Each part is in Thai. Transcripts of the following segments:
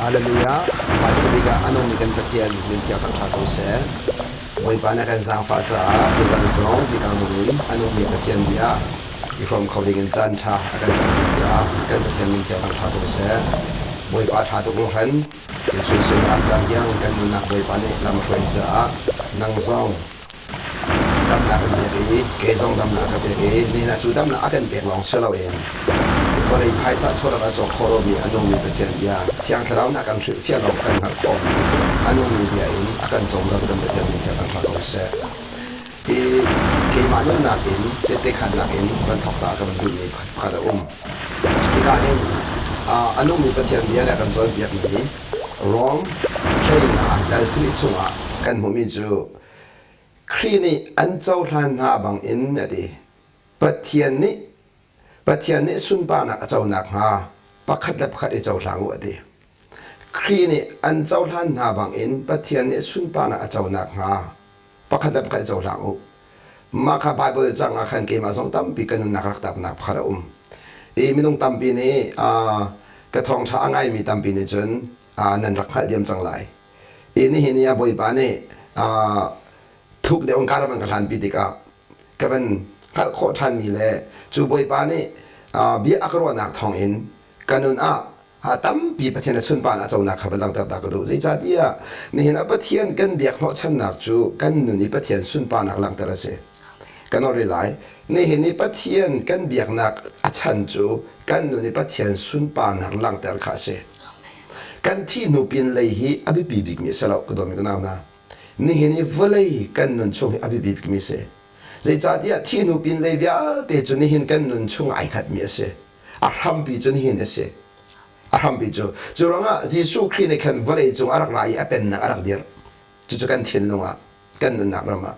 Hallelujah. Mai sabiga anong mikan pathian min tiang tak thako se. Boy pana kan sang fa cha tu zan song hi kamunin anong mi pathian bia. I from calling in chan tha akan sang cha kan pathian min tiang tak thako se. Boy pa tha tu ngong ran til su su ram chan yang kan nak boy pa ni lam hroi cha nang zong dam na kan beri ke zong dam na ka beri ni na chu dam na akan bek long shalo enก็เลยภายศาสตร์ชั่วเราจงขอเรามีอนุมีเป็นเทียนเบียที่อังเราหนักกันเทียนเรากันหักข้อมีอนุมีเบียอินอาการจงเรากันเป็นเทียนมีเทียนต่างๆเราเสียเกี่ยมานุ่นหนักอินเด็กขันหนักอินบรรทุกตากันดูมีพัดอีกอย่างอนุมีเป็นเทียนเบียแล้วกันจนเบียมีร้องเพลงแต่สิ่งชั่วกันผมมีจูครีนี่อันเจ้าท่านหาบางอินเนี่ยดิเป็นเทียนนี้ปัจจัยนี้สุนปานักเจ้าหนักฮะปักขัดและปักขัดเจ้าหลังวัดดีครีนี่อันเจ้าท่านหาบางอินปัจจัยนี้สุนปานักเจ้าหนักฮะปักขัดและปักขัดเจ้าหลังมาข้าพเจ้าจังอาขันเกี่ยมาส่งตั้มปีกันนักรักตับนักพระมีน้องตั้มปีนี้กระทองช้างไงมีตั้มปีนี้จนนันรักขัดเยี่ยมจังไรนี่เห็นเนี่ยบริบาลนี่ทุกเรื่องการมันกระทันปีติกาก็เป็นข้าโคทันมีเลยจูบอยปานี่เบียอักรวนักทองอินกันนุนตั้มปีประเทศสุนปานะเจ้านักขับลังตากดูใจจัดเนี่ยนี่เห็นประเทศกันเบียกเหมาะชันนักจูกันนุนนี่ประเทศสุนปานักลังตระเสกันอะไรหลายนี่เห็นนี่ประเทศกันเบียกนักอัชันจูกันนุนนี่ประเทศสุนปานักลังตระข้าเสกันที่นูปินเลยฮีอภิบิบิกมีสลาวก็ต้องมีกันเอานะนี่เห็นนี่วลัยกันนุนชงอภิบิบิกมีเสใจจัดเนี่ยที่นูปินเลยวิอาเตจุนี่เห็นกันนุนชงไอขัดมีเสอารัมปีจุนี่เห็นเสอารัมปีจูร้องยิสุครีในขันวลัยจงอารักไรเป็นนักอารักเดียร์จูกันทิ้งลงกันนุนนักรามา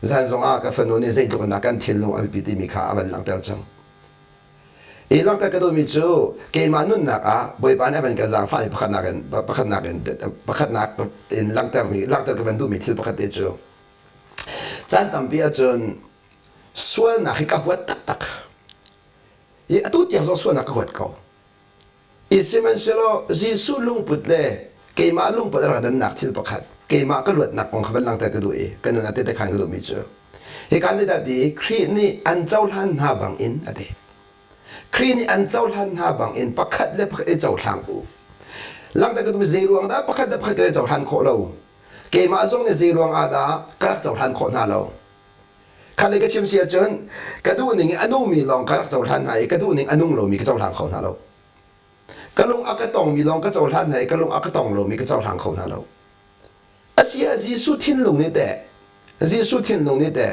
จันทร์กับฝนนี่ใจตัวนักกันทิ้งลงอภิบิมีข้าอันหลังเตอร์จังหลังแต่ก็ดูมีจูเกมานุนนักบอยปานเป็นกันจังฟ้าประคันนักหลังแต่ก็เป็นดูมีทิลประคันเตจูจันตั้มเบียจนส่วนนักให้กับหัวตักตู้เตียงส่วนนักหัวเขาสิ่งมันเสร็จแล้วจีสูลุงปุดเลยเกมาลุงปุดรักดันนักที่ประคัดเกมาก็หลุดนักของเขาเป็นหลังแต่ก็ดูกันนั่นแต่ขันก็ดูมีเจอเหตุการณ์ที่ดัดดีครีนี่อันเจ้าท่านหาบังอินอะไรครีนี่อันเจ้าท่านหาบังอินประคัดและประคัดเจ้าทางอูหลังแต่ก็ดูมีเจรวงได้ประคัดและประคัดเจ้าท่านโคเราเกมาส่งในซีรวงอาดากระเจ้าท่านคนหาเราคันเลยก็เชื่อมเสียจนกระดูหนึ่งอนุมีลองกระเจ้าท่านไหนกระดูหนึ่งอนุเรามีกระเจ้าท่านคนหาเรากระลงอักตองมีลองกระเจ้าท่านไหนกระลงอักตองเรามีกระเจ้าท่านคนหาเราอาเซียจีสุทิ้งลงนี่แต่จีสุทิ้งลงนี่แต่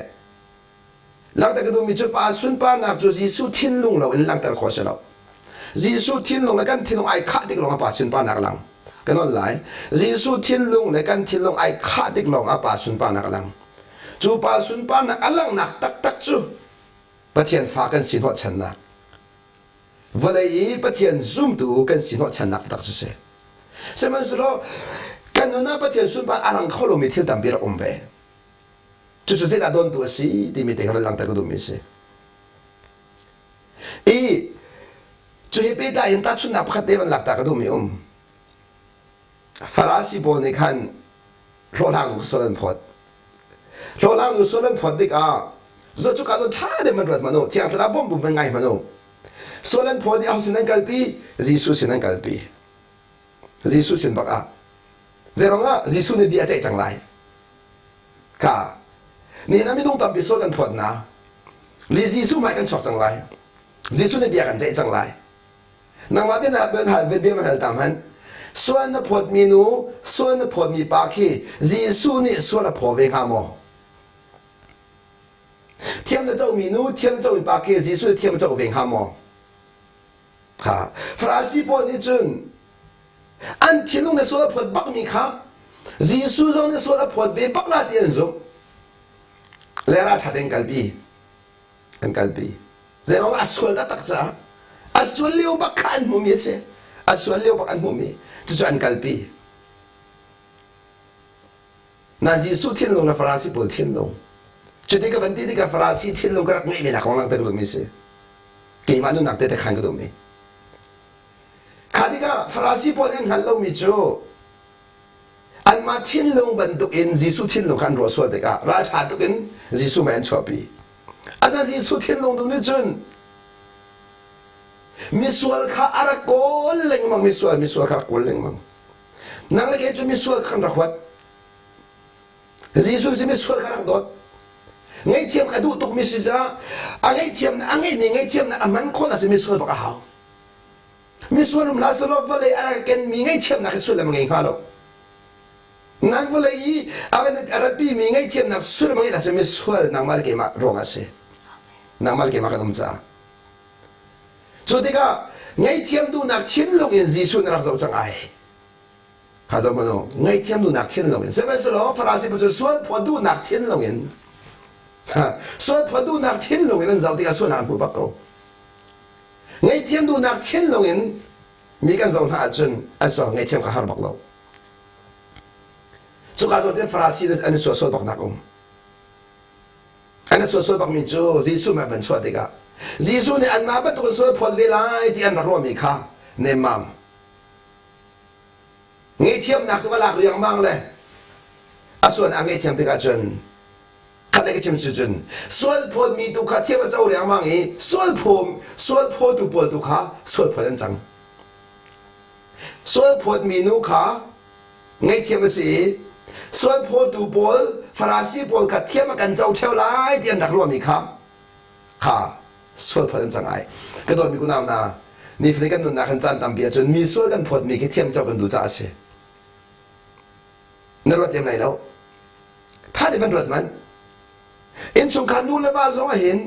หลังแต่กระดูมีจุดป่าสุนป่านักจุดจีสุทิ้งลงเราหลังแต่ขอเสเราจีสุทิ้งลงแล้วกันทิ้งลงไอ้ข้าที่ลงป่าสุนป่านักหลังกันนั่นแหละยิสุทิ้งลงในการทิ้งลงไอ้ข้าดิกลงอาปาสุนปานักลังจูปาสุนปานักลังนักตักจูประเทศฟ้ากันสินหัวชนะวันนี้ประเทศซุ่มดูกันสินหัวชนะตักจูเสสมัยสโลกันนู่นประเทศสุนปาลังเขาลงมีที่ตั้งเบียร์อมเบจูเสดาโดนตัวสิที่มีแต่เขาลังแต่ก็ดูมีเสจูเฮปีได้ยันตัดชุนนับขัดเดมันหลักตาก็ดูมีฟาราซีโบนี่ขันโรลังนุสโลนพอดดิกจะจุกการชาเดมันรัดมันโนที่อังตราบอมบุเป็นไงมันโนโซลันพอดเอาสินังกัลปียิสุสินังกัลปียิสุสินบักเจรองยิสุนี่เบียใจจังไรค่ะนี่นะไม่ต้องตามไปโซลันพอดนะลิยิสุไม่กันชอบจังไรยิสุนี่เบียกันใจจังไรนางว่าเป็นมันหันตามหันส่วนพอดมีนูส่วนพอดมีปาคียิสุนี่ส่วนพอเวงหามอเทียมเจ้ามีนูเทียมเจ้ามีปาคียิสุเทียมเจ้าเวงหามอค่ะฟราซีพอนี่จุนอันที่ลุงในส่วนพอดบักมีค่ะยิสุจงในส่วนพอดเวบักลาเดียนจงเลราทัดเองกัลบีเจรองอัศวลตักจ้าอัศวลเลี้ยวบักขันมุมีเสอัศวลเลี้ยวบักขันมุมีจุดอันกัลปีนั่นยิสุทิ้งลงและฟราซีพอดทิ้งลงจุดนี้ก็เป็นที่กับฟราซีทิ้งลงก็รักไม่มีนักของลังแต่ก็ดูมีเสกี่มานุนักแต่ขันก็ดูมี ขาดิกา ฟราซีพอเนี่ยหันเรามีจูอันมาทิ้งลงบรรทุกอินยิสุทิ้งลงขันรสวดเด็กะราชาตุกินยิสุแมนชอบปีอาจารย์ยิสุทิ้งลงตรงนี้จุนมิสวลข้าอารักโกลเล็งมังมิสวลข้าอารักโกลเล็งมังนั่งเล็กจะมิสวลขันรักวัดยิสุจะมิสวลข้ารักดอดไงเทียมกระดูตุกมิสจ้าไงเทียมไงนี่ไงเทียมนะมันคนอาจจะมิสวลปากหาวมิสวลมุลาสลบวะเลยอารักเกนมีไงเทียมนะคือสุดละมังเองฮาโลนั่งวะเลยเอาเป็นอารักปีมีไงเทียมนะสุดละมังเองอาจจะมิสวลนั่งมาเกี่ยมารองอาเซนั่งมาเกี่ยมกันน้ำจ้าสุดที่ก็ไงเทียมดูนักเทียนลงยินยิสุนรักจังไงข้าจะมาโน่ไงเทียมดูนักเทียนลงยินเซเว่นสโลฟราสิบุตรส่วนพอดูนักเทียนลงยินส่วนพอดูนักเทียนลงยินนั่นจะที่ก็ส่วนนักบุบักเอาไงเทียมดูนักเทียนลงยินมีกันจะหน้าจุนอันสองไงเทียมข้าหาบักเราสุขาตัวเดียฟราสิอันนี้ส่วนบักนักอันนี้ส่วนบักมีจูยิสุมาเป็นส่วนที่ก็ยิสุเนี่ยอันมาเป็นตัวส่วนพอเวลาที่อันรักเรามีค่าเนมัมไงเทียมนักตัวหลักเรียงมั่งเลยส่วนอันไงเทียมที่ก็จุนขัดเลยก็เทียมจุนส่วนพอมีตุกะเทียมเจ้าเรียงมั่งอีส่วนพอตุปอตุกะส่วนพอนั่นจังส่วนพอมีนุกะไงเทียมสิส่วนพอตุปอลฟราซีปอลขัดเทียมกันเจ้าเท่าไรที่อันรักเรามีค่าส่วนพอนั่นจังไงก็โดนมีกุนามนานี่ฟิลิกันนุนนักขันจันตามเบียจนมีส่วนกันพอมีแค่เทียมเจ้ากันดูจ้าเชนรถเลียมไหนแล้วถ้าได้เป็นรถมันเอ็นสงครามนู้นแล้วมาสองเห็น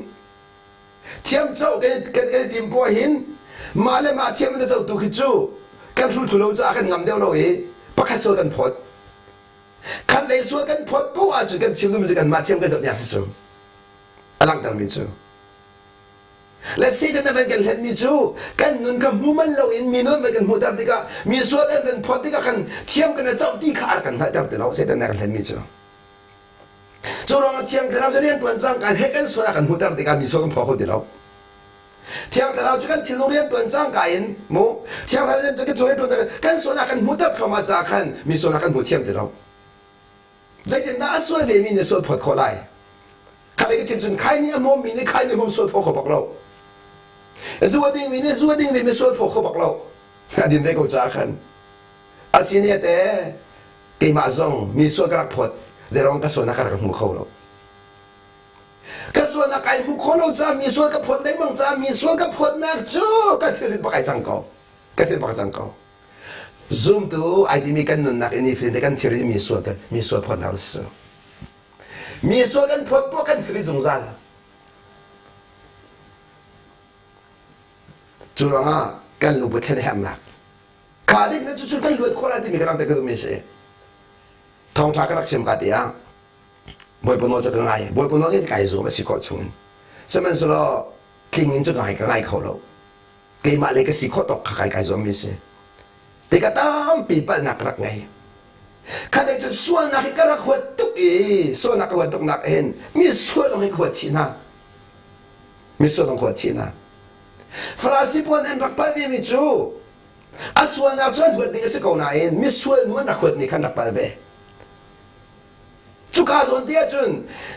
เทียมเจ้ากันทีมพอเห็นมาเลยมาเทียมมันเจ้าตัวคิดจูกันรู้ทุเราจ้ากันงำเดียวเราเองปักส่วนกันพอดขันเลยส่วนกันพอดเพราะว่าจุกันชิมดูมันจะกันมาเทียมกันจะเนี่ยสิจูอลังการมีจูและสิ่งนั้นเป็นการเห็นมีจูกันนุนกับมูมันเราอินมีนุนเป็นกันมูดาร์ดิกามีส่วนกันพอดีกันเทียมกันเจ้าที่ขาดกันมาดาร์ดิเราสิ่งนั้นกันเห็นมีจูจูเราเทียมกันเราจะเรียนตัวจังกันให้กันส่วนกันมูดาร์ดิกามีส่วนกันพอคนเดียวเทียมกันเราจะกันที่โรงเรียนตัวจังกันมูเทียมกันเราจะกันตัวเรียนตัวจังกันส่วนกันมูดาร์เข้ามาจากกันมีส่วนกันมูเทียมเดียวใจเย็นนะส่วนนี้มีในส่วนพอดขอไล่ใครก็เชื่อจนใครนี่มุมมีนี่ใครนี่มุมส่วนพอขอบอกเราส่วนดิ้งมีเนี่ยส่วนดิ้งมีส่วนพอเขาบอกเราดินได้กูจ้าขันอาศัยเนี่ยแต่กิมาซงมีส่วนกระพดเดี๋ยวเราก็ส่วนนักกระมุขเราก็ส่วนนักไก่มุขเราจ้ามีส่วนกระพดในมังจ้ามีส่วนกระพดนักจูก็ถือริบปากจังเก่าก็ถือปากจังเก่า zoom ตัวไอ้ที่มีกันนุนนักอินฟินกันถือริมีส่วนพอนักสูมีส่วนกันพดพวกกันถือริสงสารจุลงากันลุบเทนแฮมนักข้าดินั่นจุกันลุดคนอะไรมีกระไรแต่ก็ไม่ใช่ทองทักรักเชื่อมกันดีอ่ะบอยปนโนจะกันไงบอยปนโนก็จะไก่ซูมาสิขอชงสมัยสุดละทิ้งเงินจะไงกันไงเขาเราเกี่ยมาเลยก็สิขอตกไก่ซูไม่ใช่แต่ก็ตามปีปันนักรักไงข้าได้จะส่วนนักก็รักหัวตุกส่วนนักหัวตุกนักเห็นมีส่วนของหัวชีนะมีส่วนของหัวชีนะฟราสิปนเอ็นรักไปไม่จูส่วนนักจวนหัวดิ้งสิเขาหน้าเองมีส่วนนู้นนักหัวนี่ขันรักไปจุกาส่วนเดียจน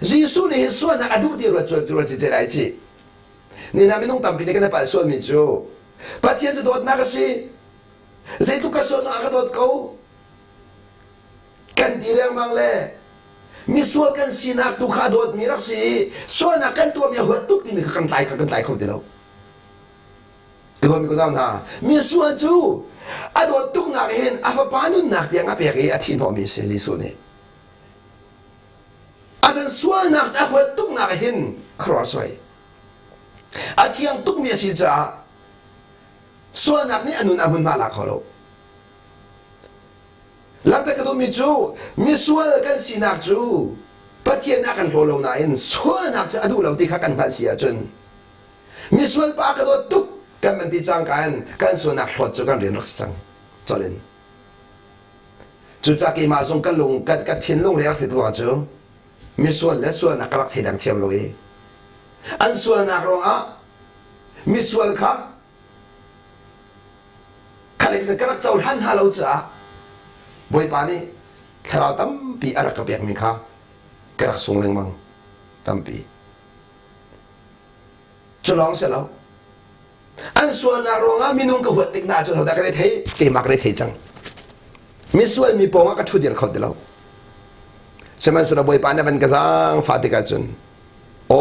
ยิสุนี่ส่วนนักอดูดีรัวจวนจิตใจไรจีนี่นาไม่ต้องตั้มปีนี้กันนะไปส่วนมีจูปัจจัยจะโดดนักสิใจทุกข์ส่วนนักโดดเขากันดีเรื่องบางเลยมีส่วนกันสีนักทุกข์โดดมีรักสิส่วนนักกันตัวมีหัวตุกที่มีกันตายเขาเดียวก็มีก็ตามนะมีส่วนจูอดตุกนักเห็นอาฟปานุนนักที่ยังอาเปียกอาทิตย์หอมีเสียจีส่วนนี้อาศัยส่วนนักจะหัวตุกนักเห็นครอสไว้อาทิตย์ยังตุกมีสิจ้าส่วนนักนี้อนุนอาบุญมาลักเขาหลังจากก็มีจูมีส่วนกันสีนักจูปัจจัยนักกันโผล่มาเห็นส่วนนักจะอดูเราที่ขักันภาษีจนมีส่วนปากกระโดดตุกกันมันที่จังกันส่วนนักหดจุกันเรียนรักจังจริงจุจากที่มาส่งกันลงกันทิ้งลงเรียกที่ตัวจูมีส่วนและส่วนนักรักที่ดังเทียมลอยอันส่วนนักร้องมีส่วนค่ะ ขันเลยจะกระเจ้าหันหาเราจ้าบอยปานี่ถ้าเราตั้มปีอะไรกับแบบมีข้ากระส่งเรื่องมังตั้มปีจะลองเสร็จแล้วอันส่วนนารองมีนุ่งกับหัวติ๊กหน้าจนเขาได้กระเทยเกมากระเทยจังมีส่วนมีปองก็ทุเดียนเขาเดียวใช่ไหมสุดบอยปานี่เป็นกระซังฟาติกาจนโอ้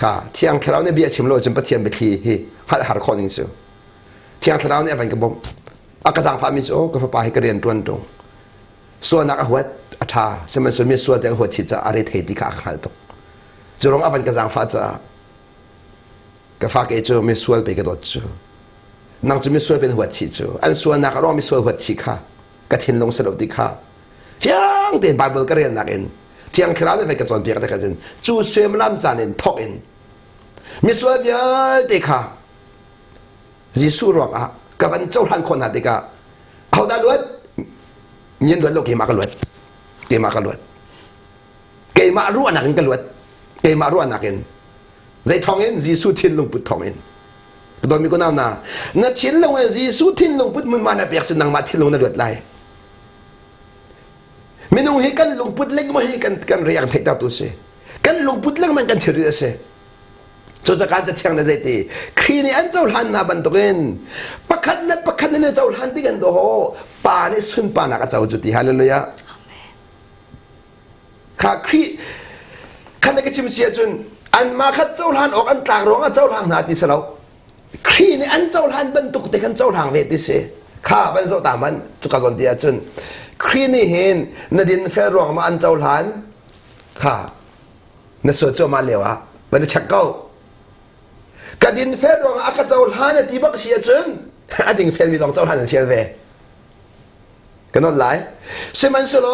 ค่ะเที่ยงเราเนี่ยเบียชิมโลจนปะเทียนไปทีฮัดหาคนยิงซูเที่ยงเราเนี่ยเป็นกระบอกอากาศฟามิโอก็ฟ้าให้กระเรียนตรงตรงส่วนนักหัวอัฐาใช่ไหมส่วนมีส่วนแต่หัวชิจะอะไรเทติกาขันตกจะร้องเป็นกระซังฟ้าจะก็ฟ้าเกจูมีส่วนไปกระโดดจูนักจะมีส่วนเป็นหัวชิจูอันส่วนนักร้องมีส่วนหัวชิค่ะกระถิ่นลงสลบติค่ะเที่ยงเดินไบเบิลกระเรียนนักเองเที่ยงคราวนี้เป็นกระจอนเปียกแต่กระจนจูเสมลำจานเองทอกเองมีส่วนเดียวติค่ะยิสุรอกอ่ะกับอันเจ้าหันคนหาติกะเอาดาลวดยินลวดโลกเกมากระลวดเกมากระลวดเกมารู้อันนักเองกระลวดเกมารู้อันนักเองใจทองเองยิสุทิ้งลงปุดทองเองโดยมีคนเอาหน้านั่นทิ้งลงเองยิสุทิ้งลงปุดมันมาในเปียกสินังมาทิ้งลงในลวดไหลไม่นุ่งให้กันลงปุดเล็กมาให้กันเรียงเพดานตัวเสกันลงปุดเล็กมันกันเฉลี่ยเสจนจากการจะเที่ยงในใจตีคืนนี้อันเจ้าหันนาบันตุกินประคัดและประคัดเนี่ยเจ้าหันที่กันโดป่าเนี่ยสุนป่านักเจ้าจุดที่ฮาเลลูยาข้าคีขันในกิจมิเชียจุนอันมาขัดเจ้าหันออกอันต่างร้องอันเจ้าหันนาติสลาวคืนนี้อันเจ้าหันบันตุกแต่กันเจ้าหันเวทิเสข้าบันเจ้าตามันจุกจนที่จุนคืนนี้เห็นนดินเฟรร้องมาอันเจ้าหันข้านสวดเจ้ามาเลวะบันชักเก้ากระดินเฟรรองอากาศเจ้าหานตีบักเสียจนอดิ่งเฟรมีลองเจ้าหานเชียร์เวกันนั่นหลายเสมันสโล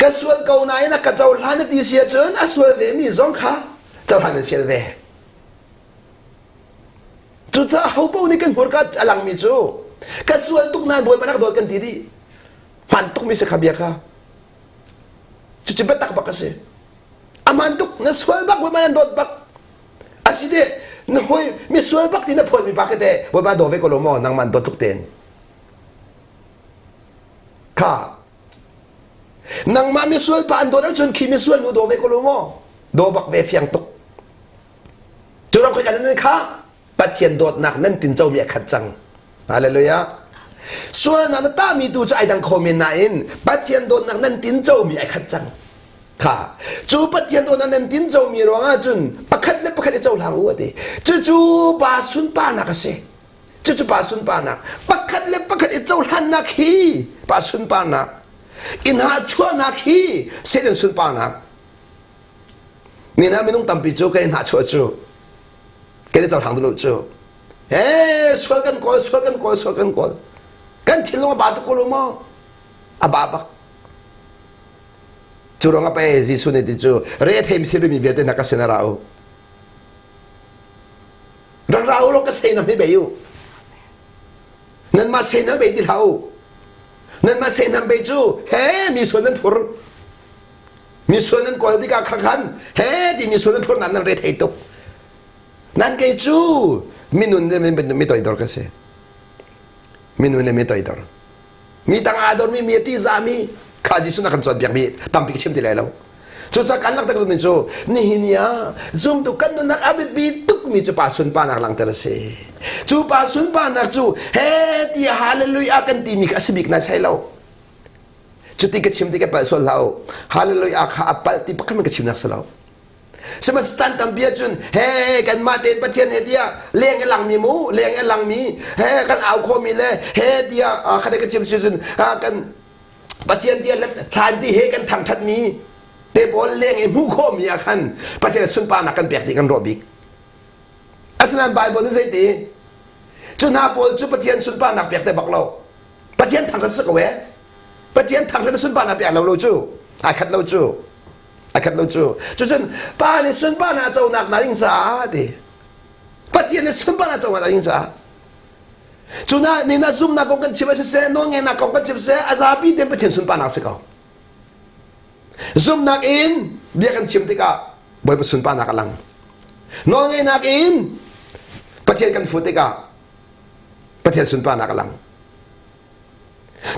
กระสวดเก่าไหนนักเจ้าหานตีเสียจนอสวดเวมีสองขาเจ้าหานเชียร์เวจุดจะเขาปูนี่กันหัวกัดอลังมิจูกระสวดตุกนานบวยมานักโดดกันทีดีพันตุกมีสักขบียค่ะจุดจะเบ็ดตักบักเสียอามันตุกนัสวดบักบวยมานันโดดบักอาศิเดนหอยมีส่วนบักที่นับพลมีปากเตะบนบ้านโดเวกโลโมนังมันโดนทุกเต็นข้านังมามีส่วนปานโดนจนขีมีส่วนโดเวกโลโมโดบักเวฟยังตกจุดเราคุยกันนั่นข้าปัจเจียนโดดหนักนั่นตินเจ้ามีขัดจังอะไรเลยอะส่วนนั้นตามีดูใจดังคอมเมนต์นั่นปัจเจียนโดดหนักนั่นตินเจ้ามีขัดจังค่ะจูปัจเจียนตัวนั้นตินเจ้ามีร้องอาจุนปักขัดเล็บปักขัดเจ้าหลังวัวดีจูบาสุนปานักเสจูบาสุนปานักปักขัดเล็บปักขัดเจ้าหันนักฮีบาสุนปานักอินหาชัวนักฮีเสด็จสุนปานักนี่นะไม่ต้องตั้มปีจูกันอินหาชัวจูกันเจ้าหลังตัวจูสวดกันก่อนสวดกันก่อนสวดกันก่อนกันทิ้งลงมาบาตุกลงมาอาบาบักจูรองapa Yesus ni tu red hem siru mi viete na kasena rao rang rao lo kasena mi bayu nan ma sena be di rao nan ma sena be chu he mi sonan phur mi sonan ko di ka khan he di mi sonan phur nan red he to nan ke chu minun ne mi toy dor kase minun ne mi toy dor mi tang ador mi ti zamiข้าจิสุนักจอดเบียงมีตั้มปีกชิมที่ไหนแล้วจุดจากการลักตะกุนจูนี่เนียซุ่มตุกันนักอาบิบีตุกมีจูปาสุนปานักลังเตอร์เซจูปาสุนปานักจูเฮตีฮาเลลูยากันตีมีกสิบิกน่าใช่แล้วจุดที่กชิมที่แกไปส่วนเราฮาเลลูยาข้าอัปปัลตีปักมันกชิมนักสลาวสมัยจันตั้มเบียจุนเฮกันมาเต็นประเทศเฮเดียเลี้ยงหลังมีมูเลี้ยงหลังมีเฮกันเอาโคมีเลยเฮเดียข้าได้กชิมจุนกันปัจเจียนเดียร์ทานที่เฮกันทางทัดมีเตบอลเลี้ยงไอ้มูโคมีอาคันปัจเจียนสุนปานักกันเปียกดีกันรอบิกอาสนันไบเบิลนี่ใช่ตีจุนฮาบอลจุปัจเจียนสุนปานักเปียกแต่บักเราปัจเจียนทางทัดสักเวปัจเจียนทางทัดสุนปานักเปียกเราจูอาคัดเราจูอาคัดเราจูจุนปานี่สุนปานักเจ้านักนายิงซาดิปัจเจียนนี่สุนปานักเจ้านายิงซาจุน่านี่น่าซุ่มนักกองกันชิบะเสน้องเงินนักกองกันชิบะเสอาซาบีเดินไปถึงสุนปานักสิเขาซุ่มนักอินเบียกันชิมติกาบ่อยไปสุนปานักลังน้องเงินนักอินประเทศกันฟุติกาประเทศสุนปานักลัง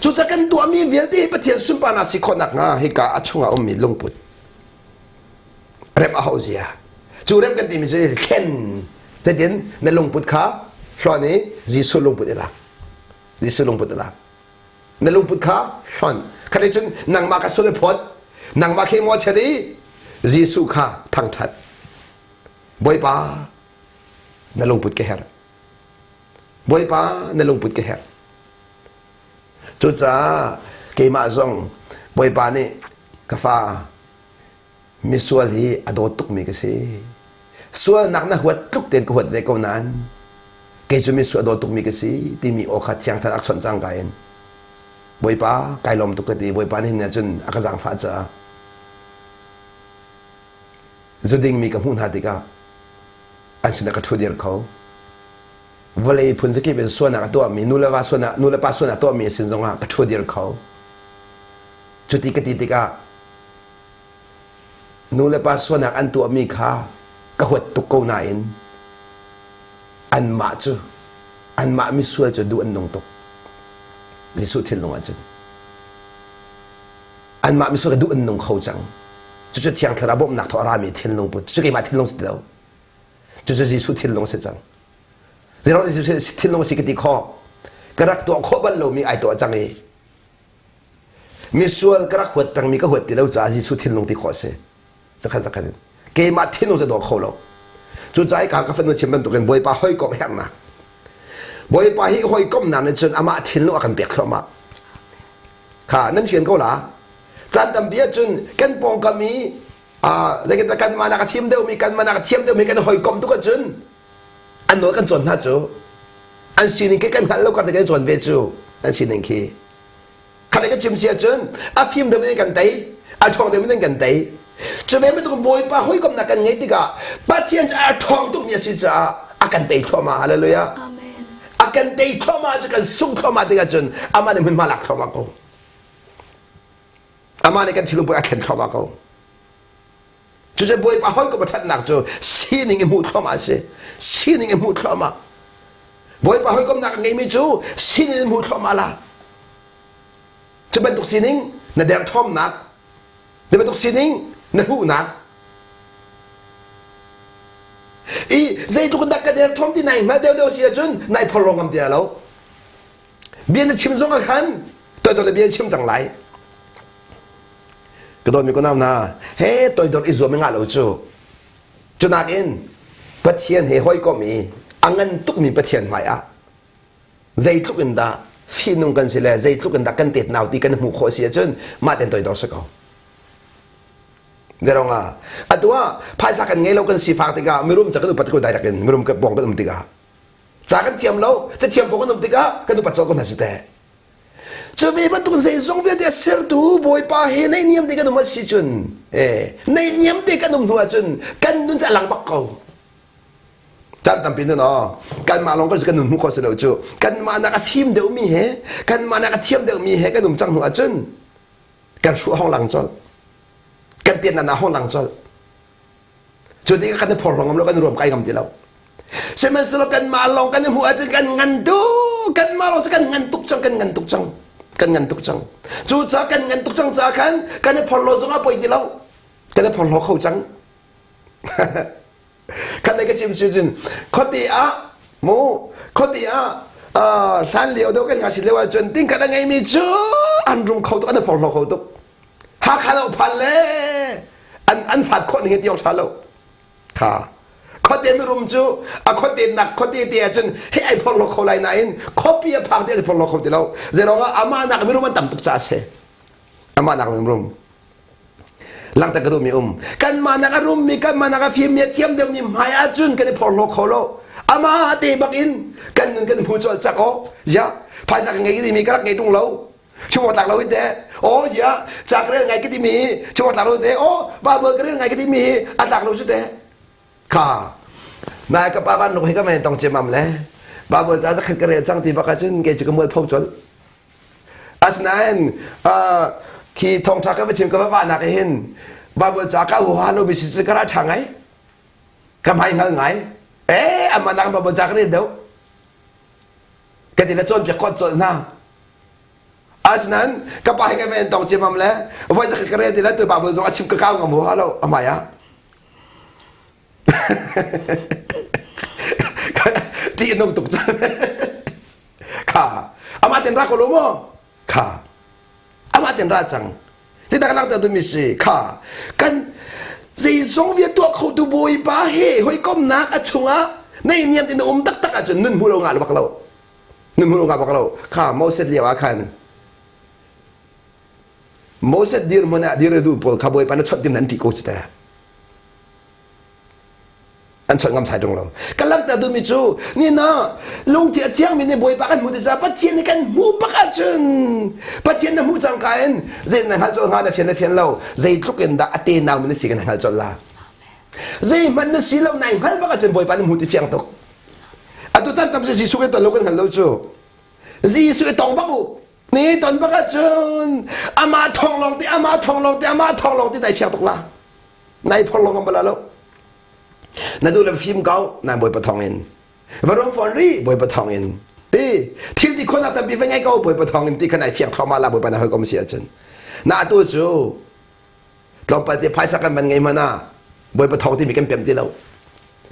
จุดจะกันตัวมีเวียดีประเทศสุนปานาสิคนนักงาให้กาอชุงอามีลงปุดเริ่มเอาเสียจูเริ่มกันที่มีจะเข็นจะเดินในลงปุดขาช่วงนี้จีสุลงปุดละจีสุลงปุดละในลงปุดขาช่วงขณะที่นางมากระสุนพดนางมาเคมอเชดีจีสุขาทางทัดบอยป้าในลงปุดเกเหรบอยป้าในลงปุดเกเหรจุดจ้าเกี่ยมาส่งบอยป้านี่กาฟ้ามิสวลฮีอดอตุกมีกสิส่วนนักหัวตุกเต็นกหัวเวกนั้นเกี่ยจะมิสวลอดอตุกมีกสิที่มีโอกาสยังทันอักษรจังกันบอยป้าไกลลมตุกตีบอยป้านี่เนี่ยจนอากาศจังฟ้าจ้าจุดดิ่งมีกับหุ่นหัดกาอันสินักทุเดียร์เขาเวลาพุ่นสกีเป็นส่วนนักตัวมีนูเลว่าส่วนนักนูเลป้าส่วนนักตัวมีสิ่งสองกทุเดียร์เขาจุดที่กติกานูเลป้าส่วนนักอันตัวมีค่ากหัวตุกโกนายนอันมาจูอันมามีส่วนจะดูอันนงตุกจิสุทิลลงอันจังอันมามีส่วนจะดูอันนงเขาจังจุดที่ยังทราบนักทอรามีทิลลงปุ๊บจุดที่มาทิลลงสิเดียวจุดจิสุทิลลงเสียจังเดี๋ยวเราจะทิลลงสิกติข้อกระดักตัวข้อบรรลุมีไอตัวจังเอมีส่วนกระดักหัวตังมีก็หัวติดแล้วจะจิสุทิลลงที่ข้อเสียสักกันเกมาทิลลงจะดอกเขาแล้วจุดใจการกับแฟนนุ่มเชื่อมตัวกันบ่อยป้าห้อยกบแห้งนักบ่อยป้าห้อยกบนานจนอามาทิลลงอากันเปียกเข้ามาค่ะนั่นเชื่อเขาละจันทำเบียจนกันปองกมีจะกินกันมานักเทียมเดียวมีกันมานักเทียมเดียวมีกันหอยกลมทุกคนอันโน้กันจนท่าจูอันสิ่งนี้กันหันแล้วกันกันจนเวจูอันสิ่งนี้คือขณะกันชิมเสียจนอาฟิมเดิมไม่กันเตะอาทองเดิมไม่กันเตะจะไม่ต้องบอยป้าหอยกลมนักกันไงติกาปัจจัยจะอาทองตุกมีสิจ้าอากันเตะทั่วมาฮาเลลูยาอากันเตะทั่วมาจะกันสุ่มทั่วมาติกาจนอามันมันมาหลักทั่วมากูอามันในกันที่ลูกไปอาเข็นทั่วมากูจุดจะบอยป้าห้อยก็มาทัดหนักจูซีนิงมุดเข้ามาสิซีนิงมุดเข้ามาบอยป้าห้อยก็หนักไงไม่จูซีนิงมุดเข้ามาละจะเป็นตุกซีนิงนั่นเดี๋ยวท่อมหนักจะเป็นตุกซีนิงนั่นหูหนักใจตุกนักกันเดี๋ยวท่อมที่ไหนมาเดี๋ยวเสียจนนายพลงกันเดียวแล้วเบียนชิมซงกันตัวเบียนชิมจังไรก็โดนมีคนนำนะเฮ้ตัวโดนอิจฉาไม่งาเราจูนักอินปะเทียนเฮ้ห้อยก็มีอังเงินตุกมีปะเทียนไหมอ่ะใจทุกอินดาฟีนุ่งกันสิแลใจทุกอินดากันติดหนาวตีกันหูโคเสียจนมาเต็มตัวดอกสักเอาเดี๋ยวงอ่ะตัวภายสักกันไงเรากันสีฟ้าติกาไม่รู้มันจะกันดูปัจจุบันได้หรือกันไม่รู้มันก็บอกกันนุ่มติกาจากกันเทียมเราจะเทียมบอกกันนุ่มติกากันดูปัจจุบันน่าจะแต่จะมีบรรทุกใจทรงเวียดเสียดูบอยป้าเห็นในนิยมที่กันนุ่มสิจุนในนิยมที่กันนุ่มหัวจุนกันนุ่มจะหลังบักเขาจันทำเป็นเนาะกันมาลองก็จะกันนุ่มหัวเขาเสนอจูกันมานักทีมเดียวมีเหกันมานักทีมเดียวมีเหกันนุ่มจังหัวจุนกันชัวห้องหลังจอดกันเตียนนาห้องหลังจอดจุดนี้กันพอลองแล้วกันรวมกันกันที่เราใช่ไหมสรุปกันมาลองกันหัวจุนกันงันดูกันมาลองจะกันงันตุกจังกันงันตุกจังกันงันตุกจังจู่จ้ากันงันตุกจังจ้ากันพอลงไปที่เรากันพอลงเข้าจังกันได้ก็ชิมชิมคนที่โมคนที่สันเหลียวเดียวกันงาสิเลวจนติ้งกันไงมีจูอันรุมเขาตุกอันพอลงเขาตุกหาขันเอาพันเลยอันฝัดคนหนึ่งที่ยกชาโลค่ะคนเดียวไม่รุมจูคนเดียวหนักคนเดียวเดียจนให้ไอ้พอลงเขาไหลไหนเขาเปียพังที่ไอ้พอลงเขาที่เราเจร้องว่าอามาหนักไม่รู้มันต่ำตุกจ้าเสอามาหนักไม่รุมหลังจากกระดูมีกันมานักรุมมีกันมานักฟิล์มเทียมเดียวมีหายอาจุนกันพอลโคโลอามาตีบักอินกันนึงกันผู้จดจักโอยะภายจากไงก็ดีมีกระไรตรงเราช่วงตักเราวิเดโอ้ยะจากเรื่องไงก็ดีมีช่วงตักเราวิเดโอ้บ้าเบอร์เรื่องไงก็ดีมีอันตักเราชุดเดค่ะนายกับป้าบ้านหนุ่มให้ก็ไม่ต้องเจมั่มเลยบ้าเบอร์จะสักกระเรียนจังที่บักจุนเกจิกมือพบจดอาสนัยขี่ทองทักก็ไปชิมกับบ้านนักเห็นบาบจาก้าหัวฮันโนบิสิสกระทางไงกำไมเงาไงอามานักบาบจากเรียนเดียวกันที่ละจนจะก้อนจนหน้า ฉะนั้นก็ไปกันเป็นต้องเจมัมแล้วไว้จะกระเรียนดีแล้วตัวบาบุญอาชิมกระก้าวกับหัวเราทำไมอ่ะที่นุ่มตุกจังค่ะอามาเต็นรักก็รู้มั้งค่ะอามาเต็นรักจังที่ตะกันลังแต่ตัวมิสิค่ะกันจีสงเวียตัวเขาตัวบอยป้าเฮ้หอยก้มนักอัจฉริยะในเนียมที่นุ่มตักอาจจะนุ่มหัวลงงานบักเรานุ่มหัวลงงานบักเราค่ะมอสเลียวอาคันมอสดีร์มันดีร์ดูพอขบวยปานชดดิมนันติโกชแต่อันชดงำใส่ตรงเรากันลังแต่ดูมิจูนี่นะลุงเจียเจียงมีในบวยปากันมุดจะปัจเจียนในกันมูปากจนปัจเจียนในมูจังกันเจนในฮัลโจงานในเฟียนในเฟียนเราเจนทุกคนด่าเตนนามันในสิ่งในฮัลโจลาเจนมันในสิ่งเราในฮัลปากจนบวยปานมุดที่เฟียงตกอันตัวจันทำจะจีสุกันตัวลูกกันฮัลโลจูจีสุกันตองบักนี่ตอนบักจนอามาทองลงที่อามาทองลงที่อามาทองลงที่ในเฟียงตกละในพลงกันไปแล้วนั่นดูเรื่องฟิล์มเก่านั่นบอยปะทองเองวารองฟอนรีบอยปะทองเองที่ที่คนนั้นทำเป็นไงก็บอยปะทองเองที่ขณะเฟียงทอมาลาบอยปะนาเฮก็ไม่เสียจนน่าตัวจูเราปฏิภาณสักกันเป็นไงมานะบอยปะทองที่มีกันเปลี่ยนที่เรา